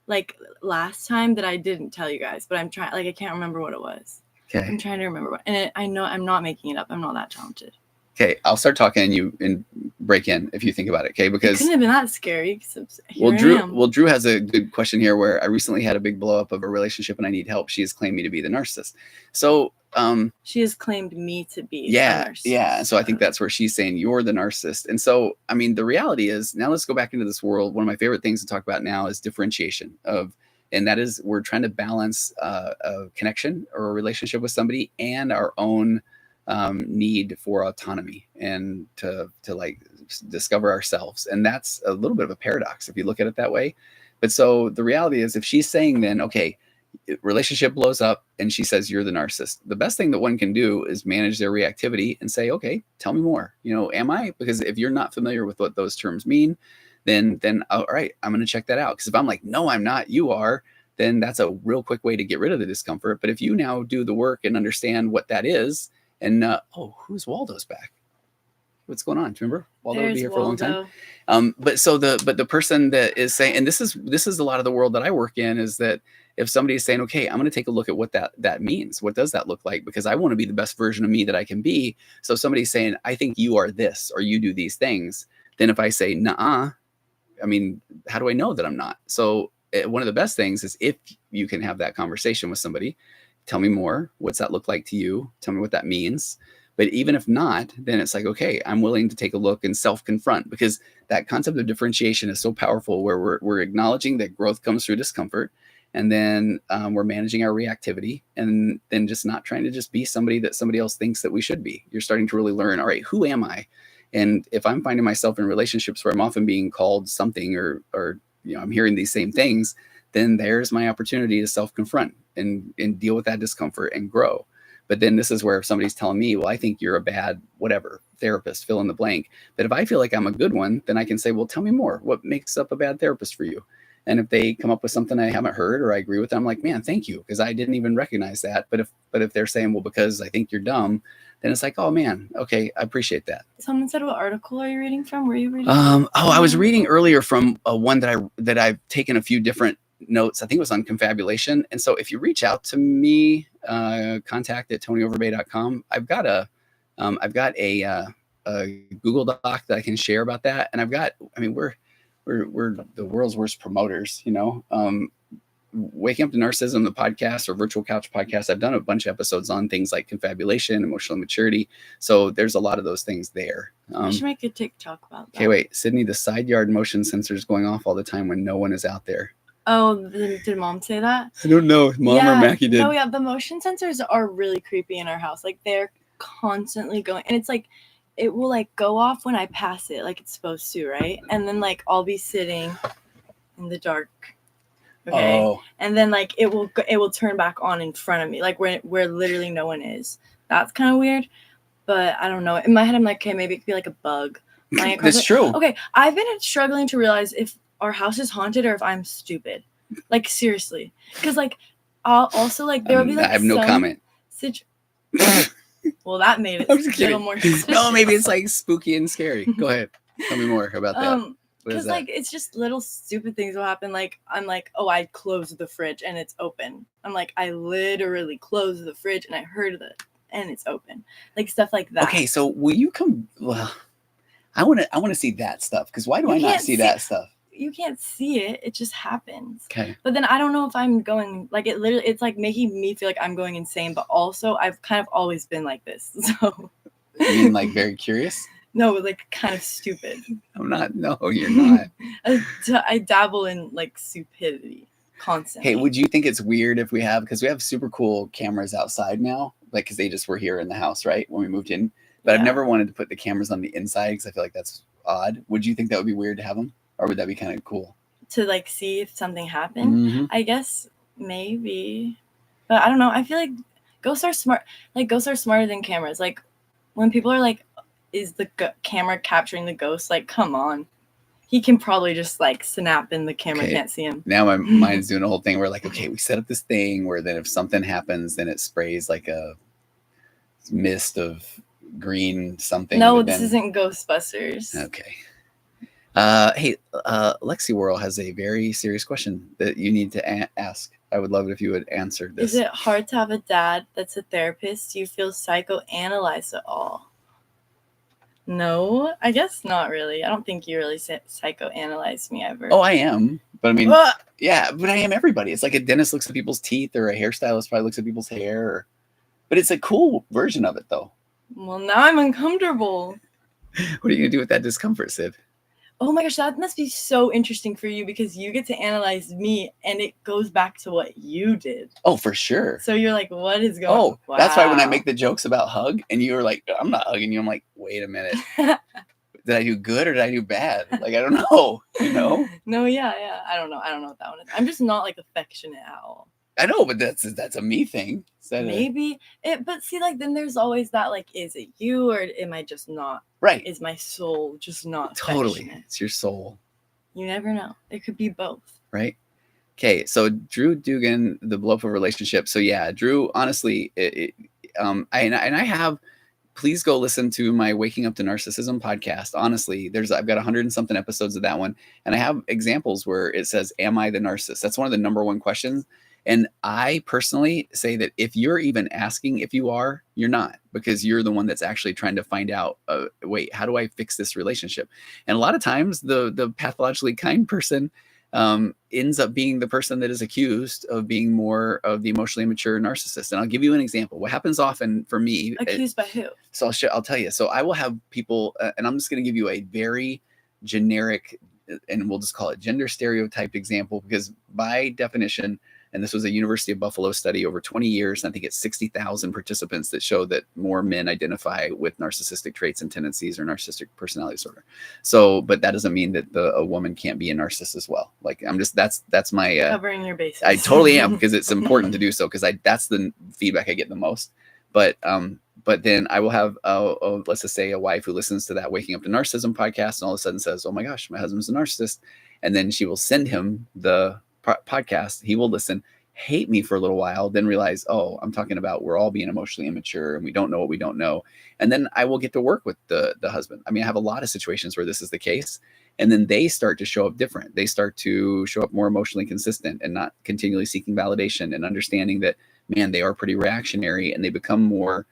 like last time that I didn't tell you guys, but I can't remember what it was. Okay. I'm trying to remember I know I'm not making it up. I'm not that talented. Okay. I'll start talking and break in if you think about it. Okay. Because it couldn't have been that scary. Drew has a good question here, where I recently had a big blow up of a relationship and I need help. She has claimed me to be the narcissist. So, she has claimed me to be the narcissist. Yeah. So I think that's where she's saying you're the narcissist. And so, I mean, the reality is, now let's go back into this world. One of my favorite things to talk about now is differentiation and that is, we're trying to balance a connection or a relationship with somebody and our own need for autonomy and to like discover ourselves. And that's a little bit of a paradox if you look at it that way. But so the reality is, if she's saying then, okay, relationship blows up and she says you're the narcissist, the best thing that one can do is manage their reactivity and say, okay, tell me more. Am I? Because if you're not familiar with what those terms mean, then all right, I'm going to check that out. Because if I'm like, no, I'm not, you are, then that's a real quick way to get rid of the discomfort. But if you now do the work and understand what that is, and who's Waldo's back? What's going on? Do you remember? Waldo will be here for a long time. But the person that is saying, and this is a lot of the world that I work in, is that if somebody is saying, okay, I'm going to take a look at what that means. What does that look like? Because I want to be the best version of me that I can be. So if somebody's saying, I think you are this, or you do these things, then if I say, nuh-uh, I mean, how do I know that I'm not? So one of the best things is if you can have that conversation with somebody, tell me more. What's that look like to you? Tell me what that means. But even if not, then it's like, okay, I'm willing to take a look and self-confront, because that concept of differentiation is so powerful, where we're acknowledging that growth comes through discomfort. And then we're managing our reactivity, and then just not trying to just be somebody that somebody else thinks that we should be. You're starting to really learn, all right, who am I? And if I'm finding myself in relationships where I'm often being called something, or I'm hearing these same things, then there's my opportunity to self-confront and deal with that discomfort and grow. But then this is where if somebody's telling me, well, I think you're a bad, whatever, therapist, fill in the blank. But if I feel like I'm a good one, then I can say, well, tell me more. What makes up a bad therapist for you? And if they come up with something I haven't heard or I agree with them, I'm like, man, thank you, because I didn't even recognize that. But if they're saying, well, because I think you're dumb, then it's like, oh man, okay, I appreciate that. Someone said, what article are you reading from? Were you reading? I was reading earlier from one that I've taken a few different notes. I think it was on confabulation. And so if you reach out to me, contact at tonyoverbay.com. I've got a Google Doc that I can share about that. And we're the world's worst promoters, Waking Up to Narcissism, the podcast, or Virtual Couch podcast. I've done a bunch of episodes on things like confabulation, emotional maturity. So there's a lot of those things there. I should make a TikTok about that. Okay, wait, Sydney, the side yard motion sensor is going off all the time when no one is out there. Oh, did Mom say that? I don't know if Mom or Mackie did. Oh yeah, the motion sensors are really creepy in our house. Like they're constantly going, and it's like it will like go off when I pass it, like it's supposed to, right? And then like I'll be sitting in the dark. Okay. Oh. And then like it will turn back on in front of me, like where literally no one is. That's kind of weird, but I don't know. In my head, I'm like, okay, maybe it could be like a bug. That's true. Okay, I've been struggling to realize if our house is haunted or if I'm stupid. Like seriously, because like I'll also like there will be like I have no comment. Well, that made it a little more suspicious. No, maybe it's like spooky and scary. Go ahead, tell me more about that. Because like it's just little stupid things will happen. Like I'm like, oh, I closed the fridge and it's open. I'm like, I literally closed the fridge and I heard it and it's open. Like stuff like that. Okay, so will you come? Well, I want to see that stuff, because why do I not see that stuff? You can't see it. It just happens. Okay. But then I don't know if I'm going like it's like making me feel like I'm going insane. But also I've kind of always been like this. So. You mean like very curious? No, like kind of stupid. I'm not. No, you're not. I dabble in like stupidity constantly. Hey, would you think it's weird if because we have super cool cameras outside now, like because they just were here in the house, right, when we moved in. But yeah. I've never wanted to put the cameras on the inside because I feel like that's odd. Would you think that would be weird to have them, or would that be kind of cool? To like see if something happened? Mm-hmm. I guess maybe, but I don't know. I feel like ghosts are smart. Like ghosts are smarter than cameras. Like when people are like, is the camera capturing the ghost? Like, come on. He can probably just like snap and the camera can't see him. Now my mind's doing a whole thing where like, okay, we set up this thing where then if something happens, then it sprays like a mist of green something. No, this isn't Ghostbusters. Okay. Hey, Lexi Worrell has a very serious question that you need to ask. I would love it if you would answer this. Is it hard to have a dad that's a therapist? Do you feel psychoanalyzed at all? No, I guess not really. I don't think you really psychoanalyzed me ever. Oh, I am. But I mean, yeah, but I am everybody. It's like a dentist looks at people's teeth, or a hairstylist probably looks at people's hair. But it's a cool version of it, though. Well, now I'm uncomfortable. What are you going to do with that discomfort, Sid? Oh my gosh, that must be so interesting for you, because you get to analyze me and it goes back to what you did. Oh, for sure. So you're like, what is going on? Oh, wow. That's why when I make the jokes about hug and you were like, I'm not hugging you. I'm like, wait a minute. Did I do good or did I do bad? Like, I don't know, No, yeah. I don't know what that one is. I'm just not like affectionate at all. I know, but that's a me thing. Maybe but see, like then there's always that, like, is it you or am I just not? Right. Is my soul just not totally? It's your soul. You never know. It could be both. Right. Okay. So Drew Dugan, the blow up of relationship. So yeah, Drew. Honestly, I have. Please go listen to my Waking Up to Narcissism podcast. Honestly, I've got 100 and something episodes of that one, and I have examples where it says, "Am I the narcissist?" That's one of the number one questions. And I personally say that if you're even asking if you are, you're not, because you're the one that's actually trying to find out, wait, how do I fix this relationship? And a lot of times the pathologically kind person ends up being the person that is accused of being more of the emotionally immature narcissist. And I'll give you an example. What happens often for me. Accused by who? So I'll tell you. So I will have people, and I'm just going to give you a very generic, and we'll just call it gender stereotyped example, because by definition, and this was a University of Buffalo study over 20 years. And I think it's 60,000 participants that show that more men identify with narcissistic traits and tendencies or narcissistic personality disorder. So, but that doesn't mean that a woman can't be a narcissist as well. Like that's my covering your bases. I totally am, because it's important to do so, because that's the feedback I get the most. But then I will have let's just say a wife who listens to that Waking Up to Narcissism podcast and all of a sudden says, "Oh my gosh, my husband's a narcissist." And then she will send him the podcast. He will listen, hate me for a little while, then realize, oh, I'm talking about we're all being emotionally immature and we don't know what we don't know. And then I will get to work with the husband. I mean, I have a lot of situations where this is the case. And then they start to show up different. They start to show up more emotionally consistent and not continually seeking validation, and understanding that, man, they are pretty reactionary, and they become more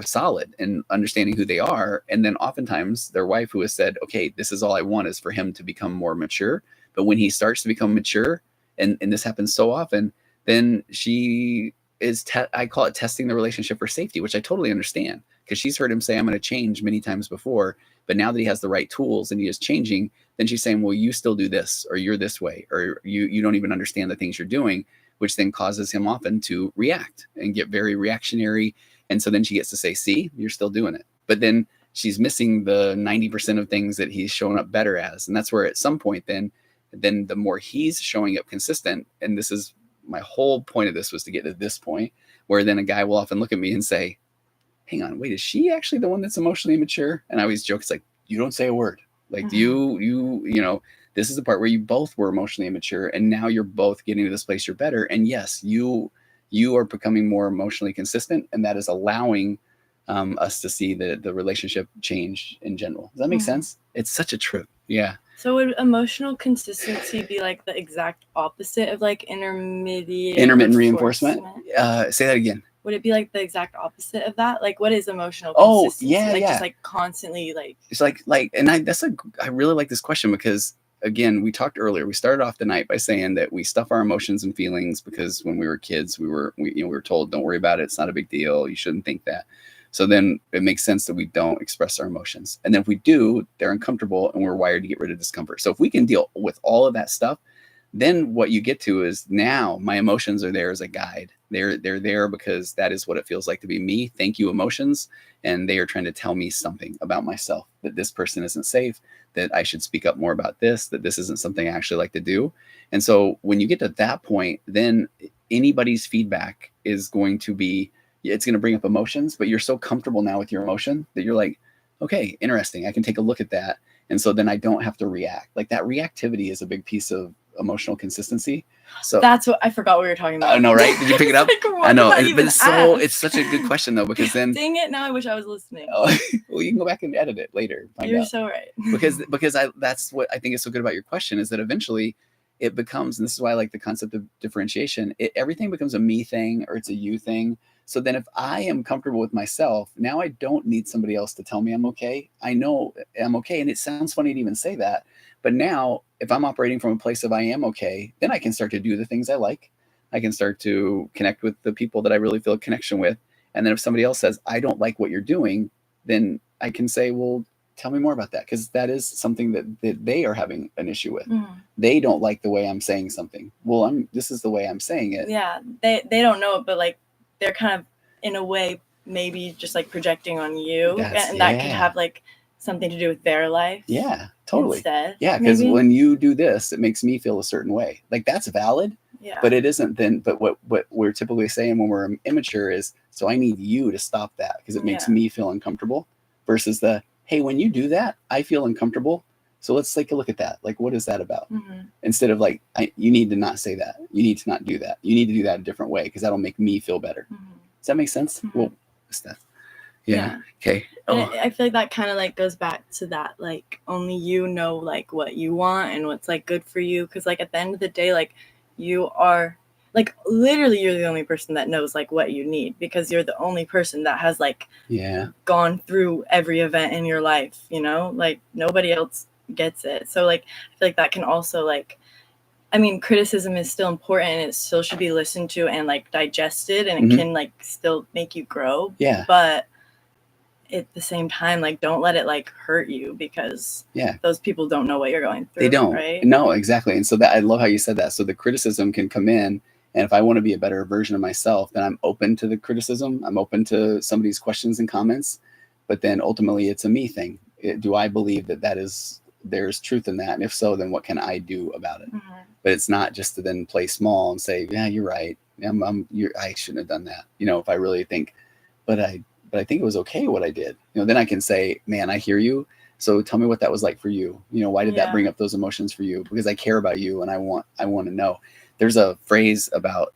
solid and understanding who they are. And then oftentimes their wife, who has said, okay, this is all I want, is for him to become more mature. But when he starts to become mature, and this happens so often, then she is, I call it testing the relationship for safety, which I totally understand, because she's heard him say, I'm going to change many times before. But now that he has the right tools and he is changing, then she's saying, well, you still do this, or you're this way, or you don't even understand the things you're doing, which then causes him often to react and get very reactionary. And so then she gets to say, see, you're still doing it. But then she's missing the 90% of things that he's showing up better as. And that's where at some point, then the more he's showing up consistent, and this is my whole point of this, was to get to this point where then a guy will often look at me and say, hang on, wait, is she actually the one that's emotionally immature? And I always joke, it's like, you don't say a word. Like you know, this is the part where you both were emotionally immature, and now you're both getting to this place you're better. And yes, you are becoming more emotionally consistent, and that is allowing us to see the relationship change in general. Does that make sense? It's such a trip. Yeah. So would emotional consistency be like the exact opposite of like intermittent reinforcement? Say that again. Would it be like the exact opposite of that? Like, what is emotional consistency? Just like constantly like. It's like, and I really like this question, because again, we talked earlier, we started off the night by saying that we stuff our emotions and feelings because when we were kids, we were told, don't worry about it. It's not a big deal. You shouldn't think that. So then it makes sense that we don't express our emotions. And then if we do, they're uncomfortable, and we're wired to get rid of discomfort. So if we can deal with all of that stuff, then what you get to is, now my emotions are there as a guide. They're there because that is what it feels like to be me. Thank you, emotions. And they are trying to tell me something about myself, that this person isn't safe, that I should speak up more about this, that this isn't something I actually like to do. And so when you get to that point, then anybody's feedback is going to be, it's going to bring up emotions, but you're so comfortable now with your emotion that you're like, okay, interesting. I can take a look at that. And so then I don't have to react. Like, that reactivity is a big piece of emotional consistency. So that's what I forgot we were talking about. I know, right? Did you pick it up? Like, I know, but it's such a good question though, because then dang it, now I wish I was listening. Oh, well, you can go back and edit it later. You're so right. because that's what I think is so good about your question, is that eventually it becomes, and this is why I like the concept of differentiation, everything becomes a me thing, or it's a you thing. So then if I am comfortable with myself, now I don't need somebody else to tell me I'm okay. I know I'm okay. And it sounds funny to even say that. But now if I'm operating from a place of I am okay, then I can start to do the things I like. I can start to connect with the people that I really feel a connection with. And then if somebody else says, I don't like what you're doing, then I can say, well, tell me more about that. Because that is something that they are having an issue with. They don't like the way I'm saying something. Well, this is the way I'm saying it. Yeah, they don't know it, but like, they're kind of, in a way, maybe just like projecting on you, and that could have like something to do with their life. Yeah, totally. Instead, yeah, because when you do this, it makes me feel a certain way. Like, that's valid. Yeah. But it isn't then. But what we're typically saying when we're immature is, so I need you to stop that because it makes me feel uncomfortable. Versus hey, when you do that, I feel uncomfortable. So let's take a look at that. Like, what is that about? Instead of like, you need to not say that. You need to not do that. You need to do that a different way because that'll make me feel better. Does that make sense? Well, what's that? Yeah. Okay. I feel like that kind of like goes back to that, like, only you know like what you want and what's like good for you. Because like at the end of the day, like, you are like, literally you're the only person that knows like what you need, because you're the only person that has like gone through every event in your life, you know, like nobody else gets it. So like I feel like that can also like, I mean, criticism is still important and it still should be listened to and like digested, and it can like still make you grow. Yeah. But at the same time, like, don't let it like hurt you, because those people don't know what you're going through. They don't. Right? No, exactly. And so that, I love how you said that. So the criticism can come in, and if I want to be a better version of myself, then I'm open to the criticism. I'm open to somebody's questions and comments. But then ultimately it's a me thing. Do I believe that there's truth in that? And if so, then what can I do about it? But it's not just to then play small and say, yeah, you're right. I shouldn't have done that. You know, if I really think, but I think it was okay what I did. You know, then I can say, man, I hear you. So tell me what that was like for you. You know, why did that Yeah. bring up those emotions for you? Because I care about you and I want to know. There's a phrase about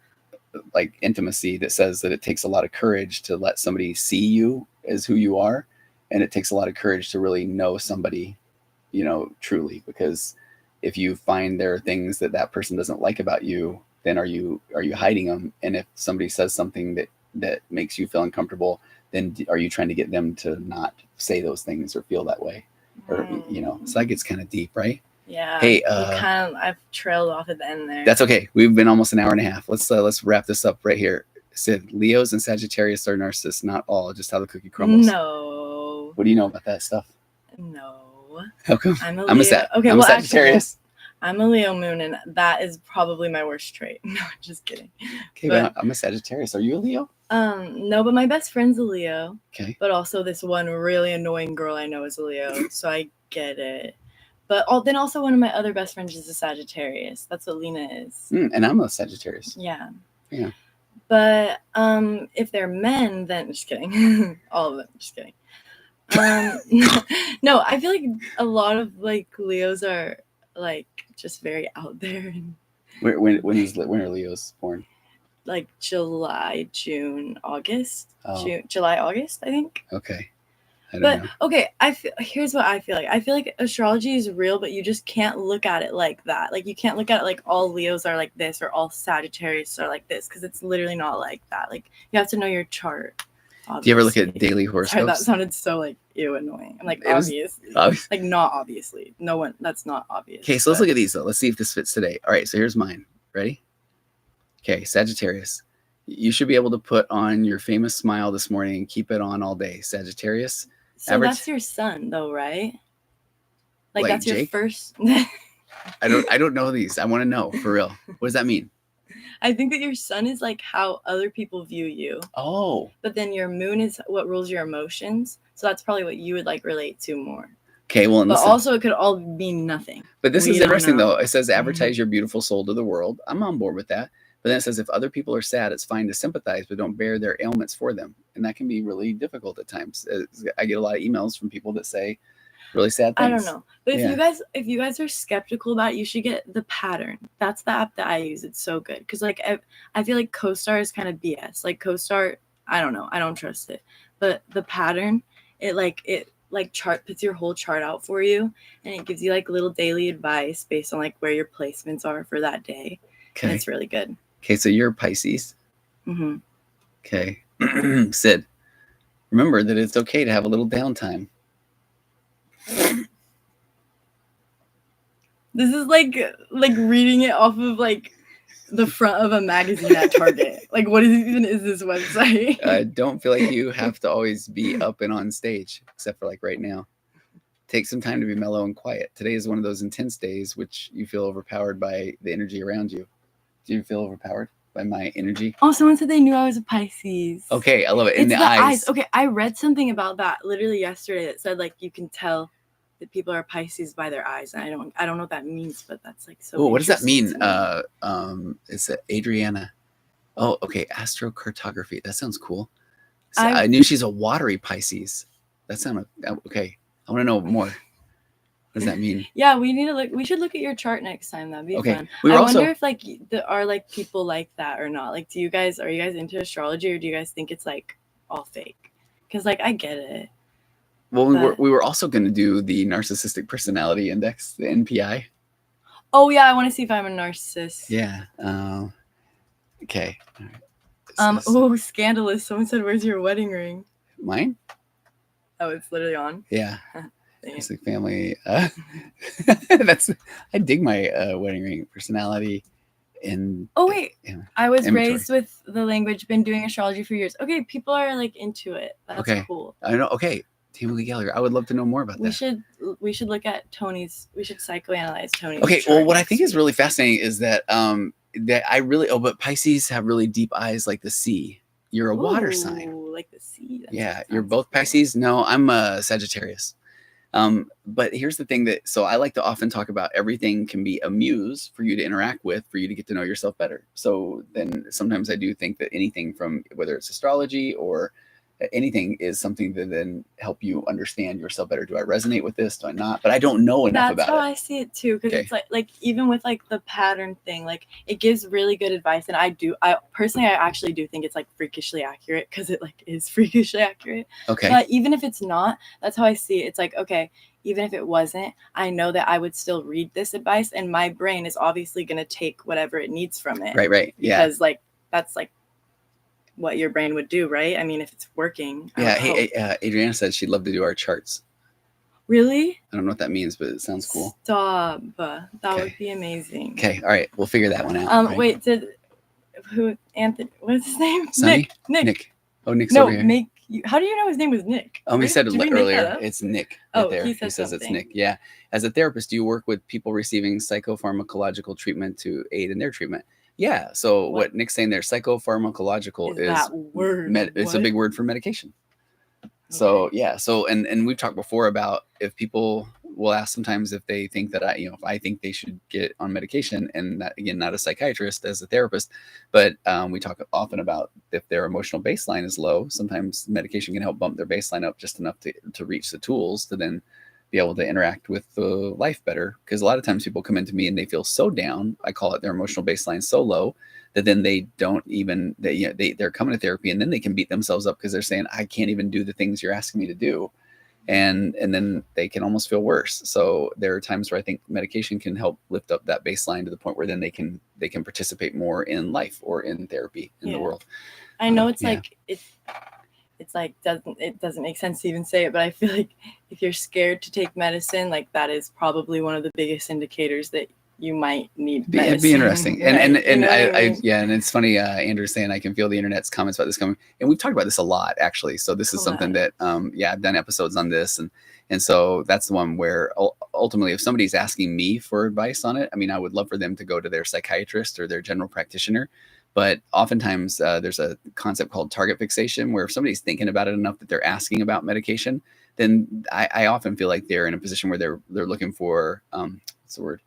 like intimacy that says that it takes a lot of courage to let somebody see you as who you are, and it takes a lot of courage to really know somebody, you know, truly. Because if you find there are things that that person doesn't like about you, then are you hiding them? And if somebody says something that makes you feel uncomfortable, then are you trying to get them to not say those things or feel that way? Or, you know, so that gets kind of deep, right? Yeah. Hey, I've trailed off at the end there. That's okay. We've been almost an hour and a half. Let's wrap this up right here. Sid, Leos and Sagittarius are narcissists, not all, just how the cookie crumbles. No. What do you know about that stuff? No. How come? I'm a I'm Leo. a Sagittarius. I'm a Leo moon, and that is probably my worst trait. No, just kidding. Okay, but I'm a Sagittarius. Are you a Leo? No, but my best friend's a Leo. Okay. But also this one really annoying girl I know is a Leo, so I get it. But then also one of my other best friends is a Sagittarius. That's what Lena is. And I'm a Sagittarius. Yeah. Yeah. But if they're men, then just kidding. All of them, just kidding. No, I feel like a lot of like Leos are like just very out there. And when are Leos born? like July, June, August. Oh. July, August, I think. Okay. I don't know. Okay, here's what I feel like. I feel like astrology is real, but you just can't look at it like that. Like you can't look at it like all Leos are like this or all Sagittarius are like this, because it's literally not like that. Like you have to know your chart. Obviously. Do you ever look at daily horoscopes? Sorry, that sounded so like ew annoying. I'm like obviously. Like not obviously. No one. That's not obvious. Okay, so let's look at these though. Let's see if this fits today. All right, so here's mine. Ready? Okay, Sagittarius. You should be able to put on your famous smile this morning and keep it on all day. Sagittarius. So that's your son though, right? Like that's Jake? your first. I don't know these. I want to know for real. What does that mean? I think that your sun is like how other people view you. Oh. But then your moon is what rules your emotions. So that's probably what you would like relate to more. Okay, well, but also it could all mean nothing. But this is interesting though. It says advertise your beautiful soul to the world. I'm on board with that. But then it says if other people are sad, it's fine to sympathize, but don't bear their ailments for them. And that can be really difficult at times. I get a lot of emails from people that say really sad things. I don't know. But if you guys are skeptical about it, you should get the Pattern. That's the app that I use. It's so good. Because like I feel like CoStar is kind of BS. Like CoStar, I don't know. I don't trust it. But the Pattern, it puts your whole chart out for you, and it gives you like little daily advice based on like where your placements are for that day. Okay. And it's really good. Okay, so you're Pisces. Mm-hmm. Okay. Sid, remember that it's okay to have a little downtime. This is like reading it off of like the front of a magazine at Target. Like what is this website? I don't feel like you have to always be up and on stage, except for like right now. Take some time to be mellow and quiet. Today is one of those intense days which you feel overpowered by the energy around you. Do you feel overpowered by my energy? Oh, someone said they knew I was a Pisces. Okay, I love it. In the eyes. Okay, I read something about that literally yesterday that said like you can tell that people are Pisces by their eyes. And I don't know what that means, but that's like so. Oh, what does that mean? It's Adriana. Oh, okay. Astrocartography. That sounds cool. So I knew she's a watery Pisces. That sounded okay. I want to know more. What does that mean? Yeah, we should look at your chart next time. That'd be fun. I wonder if like there are like people like that or not. Like, are you guys into astrology, or do you guys think it's like all fake? Because like I get it. Well, we were also going to do the Narcissistic Personality Index, the NPI. Oh yeah, I want to see if I'm a narcissist. Yeah. Okay. Right. Oh, scandalous! Someone said, "Where's your wedding ring?" Mine. Oh, it's literally on. Yeah. It's like family. I dig my wedding ring personality. And oh wait, I was raised with the language. Been doing astrology for years. Okay, people are like into it. That's cool. I know. Okay, Timothy Gallagher. I would love to know more about that. We should look at Tony's. We should psychoanalyze Tony's. Okay. Well, what I think is really fascinating is that but Pisces have really deep eyes like the sea. You're a water sign. Like the sea. Yeah, you're both Pisces. No, I'm a Sagittarius. But here's the thing so I like to often talk about everything can be a muse for you to interact with, for you to get to know yourself better. So then sometimes I do think that anything from whether it's astrology or anything is something to then help you understand yourself better. Do I resonate with this? Do I not? But I don't know enough about it. That's how I see it too, because it's like even with like the pattern thing, like it gives really good advice, and I personally actually do think it's like freakishly accurate, because it like is freakishly accurate. Okay. But even if it's not, that's how I see it. It's like, okay, even if it wasn't, I know that I would still read this advice, and my brain is obviously going to take whatever it needs from it. Right. Because like that's like what your brain would do, right? I mean, if it's working. Yeah. Hey, Adriana said she'd love to do our charts. Really? I don't know what that means, but it sounds cool. Stop. That would be amazing. Okay. All right. We'll figure that one out. Right? Wait, Anthony, what's his name? Sonny? Nick. Oh, Nick's over here. How do you know his name was Nick? He said it earlier. It's Nick. Right there. He says it's Nick. Yeah. As a therapist, do you work with people receiving psychopharmacological treatment to aid in their treatment? Yeah. So what Nick's saying there, psychopharmacological is that word. It's a big word for medication. Okay. So yeah. So and we've talked before about if people will ask sometimes if they think that if I think they should get on medication, and that, again, not a psychiatrist, as a therapist, but we talk often about if their emotional baseline is low, sometimes medication can help bump their baseline up just enough to reach the tools to then be able to interact with the life better. Because a lot of times people come into me and they feel so down, I call it their emotional baseline so low, that then they don't even, they're coming to therapy, and then they can beat themselves up because they're saying, I can't even do the things you're asking me to do. And then they can almost feel worse. So there are times where I think medication can help lift up that baseline to the point where then they can participate more in life or in therapy in the world. I know it's like it's like it doesn't make sense to even say it, but I feel like if you're scared to take medicine, like that is probably one of the biggest indicators that you might need medicine. It'd be interesting. And I mean? And it's funny, Andrew's saying I can feel the internet's comments about this coming. And we've talked about this a lot, actually. So this is something that, I've done episodes on this. And so that's the one where ultimately, if somebody's asking me for advice on it, I mean, I would love for them to go to their psychiatrist or their general practitioner. But oftentimes there's a concept called target fixation, where if somebody's thinking about it enough that they're asking about medication, then I often feel like they're in a position where they're looking for, what's the word?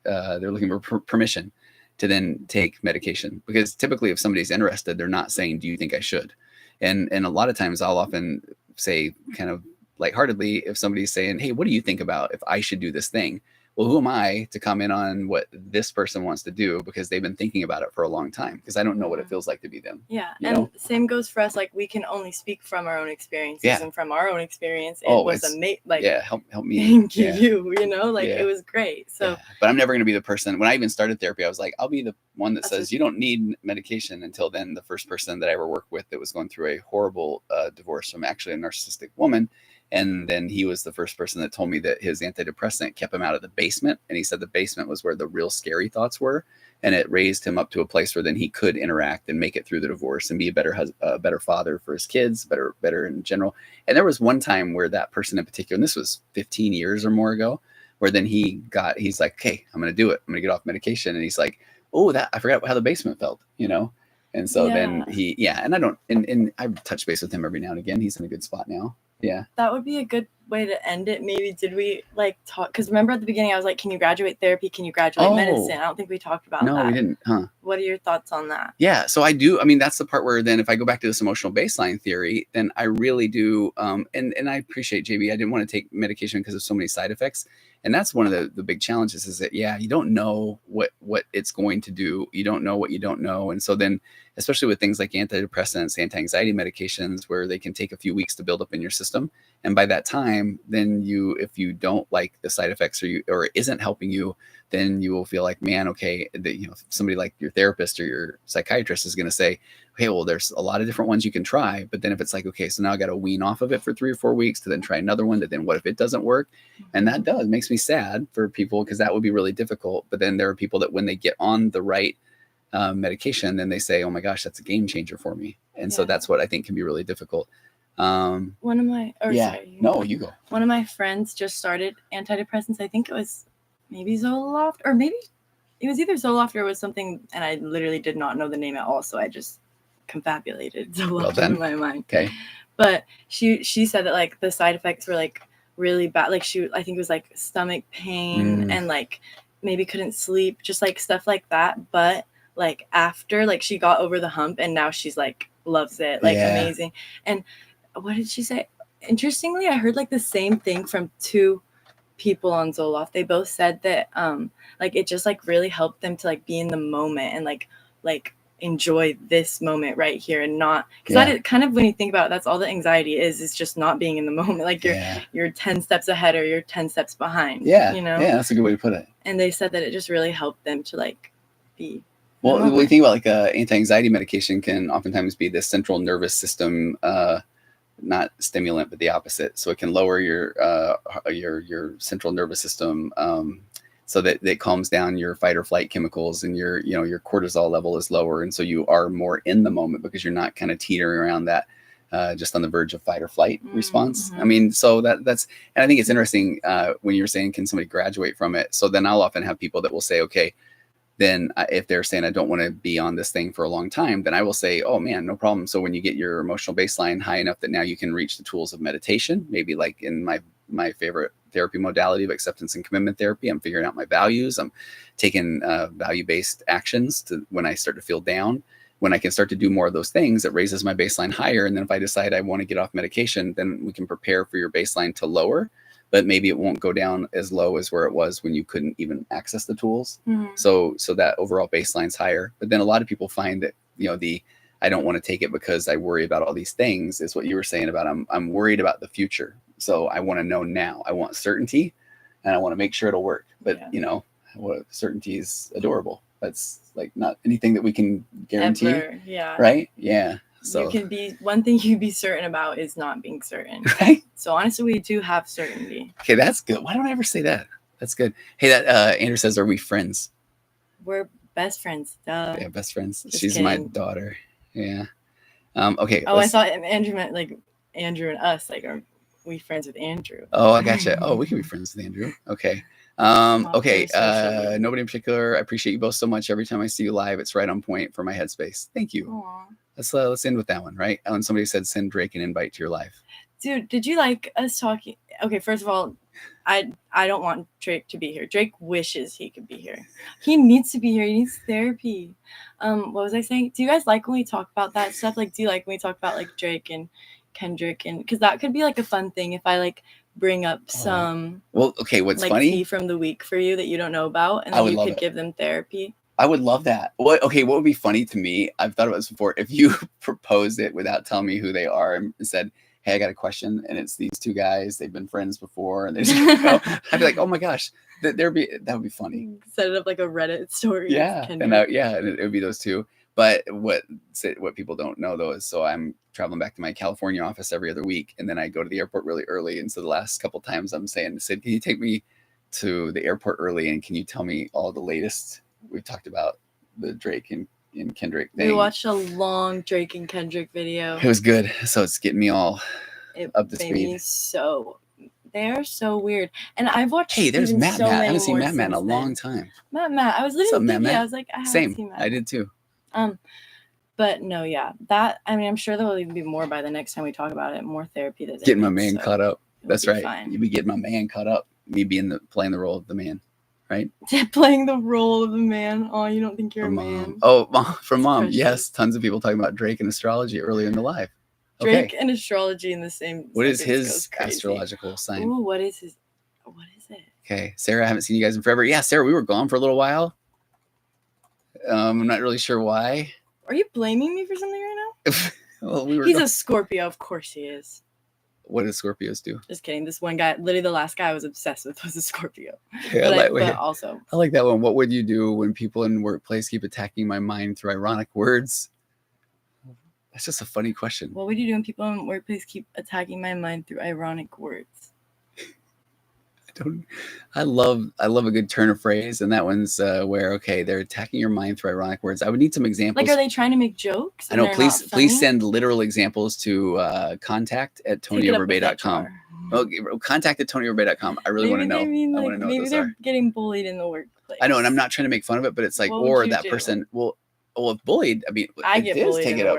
They're looking for permission to then take medication, because typically if somebody's interested, they're not saying, do you think I should? And a lot of times I'll often say, kind of lightheartedly, if somebody's saying, hey, what do you think about if I should do this thing? Well, who am I to comment on what this person wants to do, because they've been thinking about it for a long time, because I don't know what it feels like to be them. Yeah. And same goes for us. Like, we can only speak from our own experiences, and from our own experience, it was amazing. Like, help me. Thank you. It was great. So, but I'm never going to be the person. When I even started therapy, I was like, I'll be the one that says you don't need medication. Until then, the first person that I ever worked with that was going through a horrible divorce from actually a narcissistic woman. And then he was the first person that told me that his antidepressant kept him out of the basement. And he said the basement was where the real scary thoughts were. And it raised him up to a place where then he could interact and make it through the divorce and be a better father for his kids, better in general. And there was one time where that person in particular, and this was 15 years or more ago, where then he's like, okay, I'm going to do it. I'm going to get off medication. And he's like, oh, I forgot how the basement felt, And so then and I've touched base with him every now and again. He's in a good spot now. Yeah. That would be a good way to end it. Maybe did we talk? Because remember at the beginning I was like, can you graduate therapy? Can you graduate medicine? I don't think we talked about that. No, we didn't. Huh? What are your thoughts on that? Yeah. So I do. I mean, that's the part where then if I go back to this emotional baseline theory, then I really do. And I appreciate JB. I didn't want to take medication because of so many side effects. And that's one of the big challenges is that, you don't know what it's going to do. You don't know what you don't know. And so then, especially with things like antidepressants, anti-anxiety medications, where they can take a few weeks to build up in your system. And by that time, then if you don't like the side effects or it isn't helping you, then you will feel like, man, okay, somebody like your therapist or your psychiatrist is going to say, hey, well, there's a lot of different ones you can try. But then if it's like, okay, so now I got to wean off of it for 3 or 4 weeks to then try another one, to then what if it doesn't work? And that makes me sad for people, because that would be really difficult. But then there are people that when they get on the right medication, then they say, oh my gosh, that's a game changer for me. And so that's what I think can be really difficult. One of my, you go. One of my friends just started antidepressants. I think it was maybe Zoloft, or maybe it was either Zoloft or it was something, and I literally did not know the name at all. So I just confabulated Zoloft in my mind. Okay. But she said that like the side effects were like really bad. Like I think it was like stomach pain and like maybe couldn't sleep, just like stuff like that. But like after, like she got over the hump, and now she's like loves it, like amazing. And what did she say? Interestingly, I heard like the same thing from two people on Zoloft. They both said that like it just like really helped them to like be in the moment and like enjoy this moment right here, and not because that is kind of, when you think about it, that's all the anxiety is just not being in the moment, like you're 10 steps ahead or you're 10 steps behind. You know? Yeah, that's a good way to put it. And they said that it just really helped them to like be well. When you think about like anti-anxiety medication can oftentimes be the central nervous system not stimulant, but the opposite. So it can lower your central nervous system so that it calms down your fight or flight chemicals, and your cortisol level is lower, and so you are more in the moment because you're not kind of teetering around that just on the verge of fight or flight response. I mean, so that's, and I think it's interesting when you're saying, can somebody graduate from it? So then I'll often have people that will say, okay, then if they're saying I don't want to be on this thing for a long time, then I will say, oh man, no problem. So when you get your emotional baseline high enough that now you can reach the tools of meditation, maybe like in my favorite therapy modality of acceptance and commitment therapy, I'm figuring out my values. I'm taking value-based actions to when I start to feel down. When I can start to do more of those things, it raises my baseline higher. And then if I decide I want to get off medication, then we can prepare for your baseline to lower, but maybe it won't go down as low as where it was when you couldn't even access the tools. So that overall baseline's higher. But then a lot of people find that, I don't want to take it because I worry about all these things, is what you were saying about I'm worried about the future. So I want to know now. I want certainty, and I want to make sure it'll work. But certainty is adorable. That's like not anything that we can guarantee. Ever. Right? Yeah. So one thing you can be certain about is not being certain. Right. So honestly, we do have certainty. Okay, that's good. Why don't I ever say that? That's good. Hey, that Andrew says, are we friends? We're best friends. Duh. Yeah, best friends. Just She's kidding. my daughter. Yeah. Okay. Oh, I thought Andrew meant like Andrew and us. Like, are we friends with Andrew? Oh, I gotcha. Oh, we can be friends with Andrew. Okay. Okay. Nobody in particular. I appreciate you both so much. Every time I see you live, it's right on point for my headspace. Thank you. Aww. Let's end with that one, right? When somebody said, send Drake an invite to your life. Dude, did you like us talking? Okay, first of all, I don't want Drake to be here. Drake wishes he could be here. He needs to be here. He needs therapy. What was I saying? Do you guys like when we talk about that stuff? Like, do you like when we talk about like Drake and Kendrick? And because that could be like a fun thing if I like bring up some what's like funny tea from the week for you that you don't know about, and then you could give them therapy. I would love that. What would be funny to me, I've thought about this before, if you proposed it without telling me who they are and said, hey, I got a question, and it's these two guys, they've been friends before, and they just I'd be like, oh my gosh, that would be funny. Set it up like a Reddit story. Yeah, and it would be those two. But what people don't know though is, so I'm traveling back to my California office every other week, and then I go to the airport really early. And so the last couple of times I'm saying, Sid, can you take me to the airport early, and can you tell me all the latest? We talked about the Drake and Kendrick thing. We watched a long Drake and Kendrick video. It was good. So it's getting me all up to speed. They're so weird. And I've watched. Hey, there's Matt. I haven't seen Matt in a long time. Matt. I was literally thinking, I was like, I haven't seen Matt. I did too. But no, yeah. That, I mean, I'm sure there will even be more by the next time we talk about it. More therapy. Getting my man caught up. That's right. Fine. You be getting my man caught up. Me playing the role of the man. Right? Playing the role of the man. Oh, you don't think you're a man? Oh, from Mom. Yes, tons of people talking about Drake and astrology earlier in the live. Drake and astrology in the same. What is his astrological sign? Ooh, what is it? Okay, Sarah, I haven't seen you guys in forever. Yeah, Sarah, we were gone for a little while. I'm not really sure why. Are you blaming me for something right now? Well, He's a Scorpio, of course he is. What do Scorpios do? Just kidding. This one guy, literally the last guy I was obsessed with, was a Scorpio. Yeah, I like that one. What would you do when people in the workplace keep attacking my mind through ironic words? That's just a funny question. What would you do when people in the workplace keep attacking my mind through ironic words? I love a good turn of phrase, and that one's where they're attacking your mind through ironic words. I would need some examples. Like, are they trying to make jokes? I know. Please send literal examples to contact@tonyoverbay.com. Okay, contact@tonyoverbay.com. I really want to know. I want to know. Maybe they're getting bullied in the workplace. I know, and I'm not trying to make fun of it, but it's like, or that person. Well, if bullied, I mean, take it up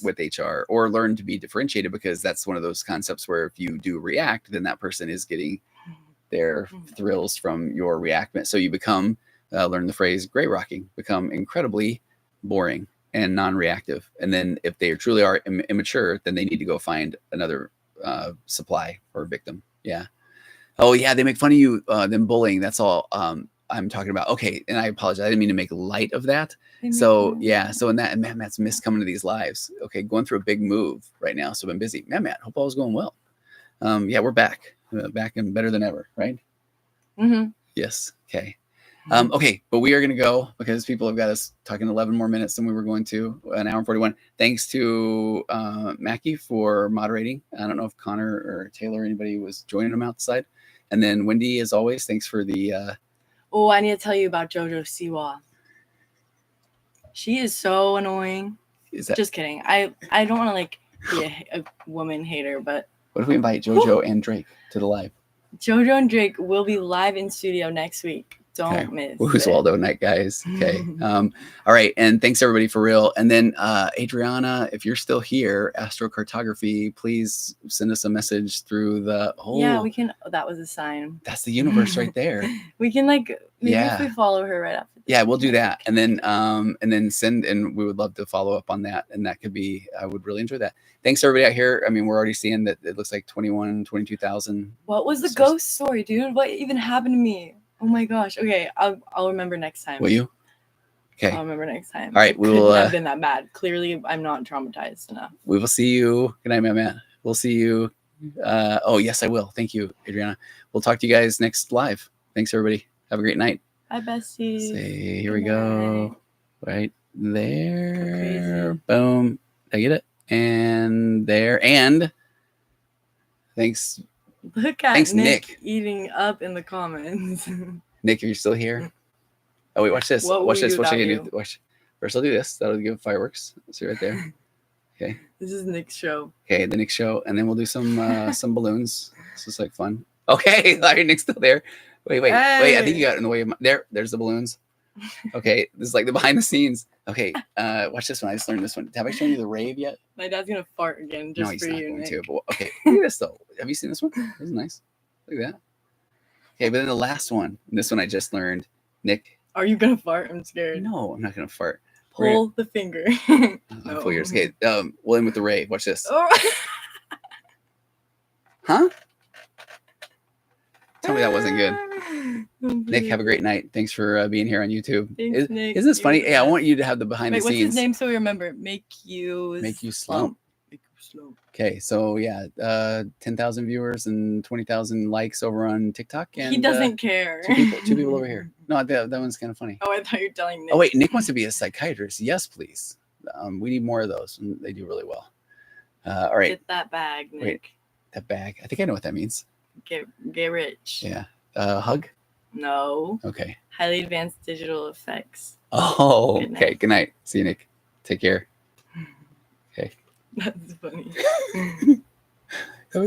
with HR, or learn to be differentiated, because that's one of those concepts where if you do react, then that person is getting their thrills from your reactment. So you become, learn the phrase, gray rocking, become incredibly boring and non-reactive. And then if they truly are immature, then they need to go find another supply or victim. Yeah. Oh yeah, they make fun of you, them bullying. That's all I'm talking about. Okay, and I apologize. I didn't mean to make light of that. So yeah, so in that, and Matt's missed coming to these lives. Okay, going through a big move right now, so I've been busy. Matt, hope all is going well. Yeah, we're back and better than ever, right? Mm-hmm. Yes. Okay. Okay, but we are going to go because people have got us talking 11 more minutes than we were going to, an hour and 41. Thanks to Mackie for moderating. I don't know if Connor or Taylor or anybody was joining them outside. And then Wendy, as always, thanks for the... Oh, I need to tell you about JoJo Siwa. She is so annoying. Just kidding. I don't want to like be a woman hater, but... What if we invite JoJo and Drake to the live? JoJo and Drake will be live in studio next week. Don't miss. Who's Waldo night, guys? Okay. All right. And thanks everybody for real. And then Adriana, if you're still here, astrocartography, please send us a message through the whole. Yeah, we can. That was a sign. That's the universe right there. We can maybe if we follow her right after. Yeah, we'll do that. And then send, and we would love to follow up on that. And that could be, I would really enjoy that. Thanks everybody out here. I mean, we're already seeing that it looks like 22,000. What was the ghost story, dude? What even happened to me? Oh my gosh. Okay, I'll remember next time. Will you? Okay. I'll remember next time. All right, we will. Have been that bad. Clearly, I'm not traumatized enough. We will see you. Good night, Matt. We'll see you. Oh yes, I will. Thank you, Adriana. We'll talk to you guys next live. Thanks, everybody. Have a great night. Bye, besties. Say, here we go. Right there. Boom. Did I get it? And there. And thanks. Thanks, Nick eating up in the comments. Nick, are you still here? Oh wait, watch this. Watch this. What should I do? Watch. First, I'll do this. That'll give fireworks. See right there. Okay. This is Nick's show. Okay, the Nick show, and then we'll do some balloons. This is like fun. Okay, Larry, Nick's still there. Wait. I think you got it in the way of there's the balloons. Okay, this is like the behind the scenes. Okay, watch this one. I just learned this one. Have I shown you the rave yet? My dad's gonna fart again just for you, Nick. To, but, okay, look at this though. Have you seen this one? This is nice. Look at that. Okay, but then the last one. This one I just learned. Nick. Are you gonna fart? I'm scared. No, I'm not gonna fart. Pull the finger. No. Pull yours. Okay, we'll end with the rave. Watch this. Oh. Huh? Tell me that wasn't good. Nick, have a great night. Thanks for being here on YouTube. Thanks, Nick. Isn't this funny? Hey, I want you to have the behind the scenes. What's his name so we remember? Make you slump. Okay, so yeah, 10,000 viewers and 20,000 likes over on TikTok. And he doesn't care. Two people over here. No, that one's kind of funny. Oh, I thought you were telling Nick. Oh wait, Nick wants to be a psychiatrist. Yes, please. We need more of those. And they do really well. All right. Get that bag, Nick. Wait, that bag. I think I know what that means. Get rich. Yeah. Hug? No. Okay. Highly advanced digital effects. Oh, okay. Good night. See you, Nick. Take care. Okay. That's funny.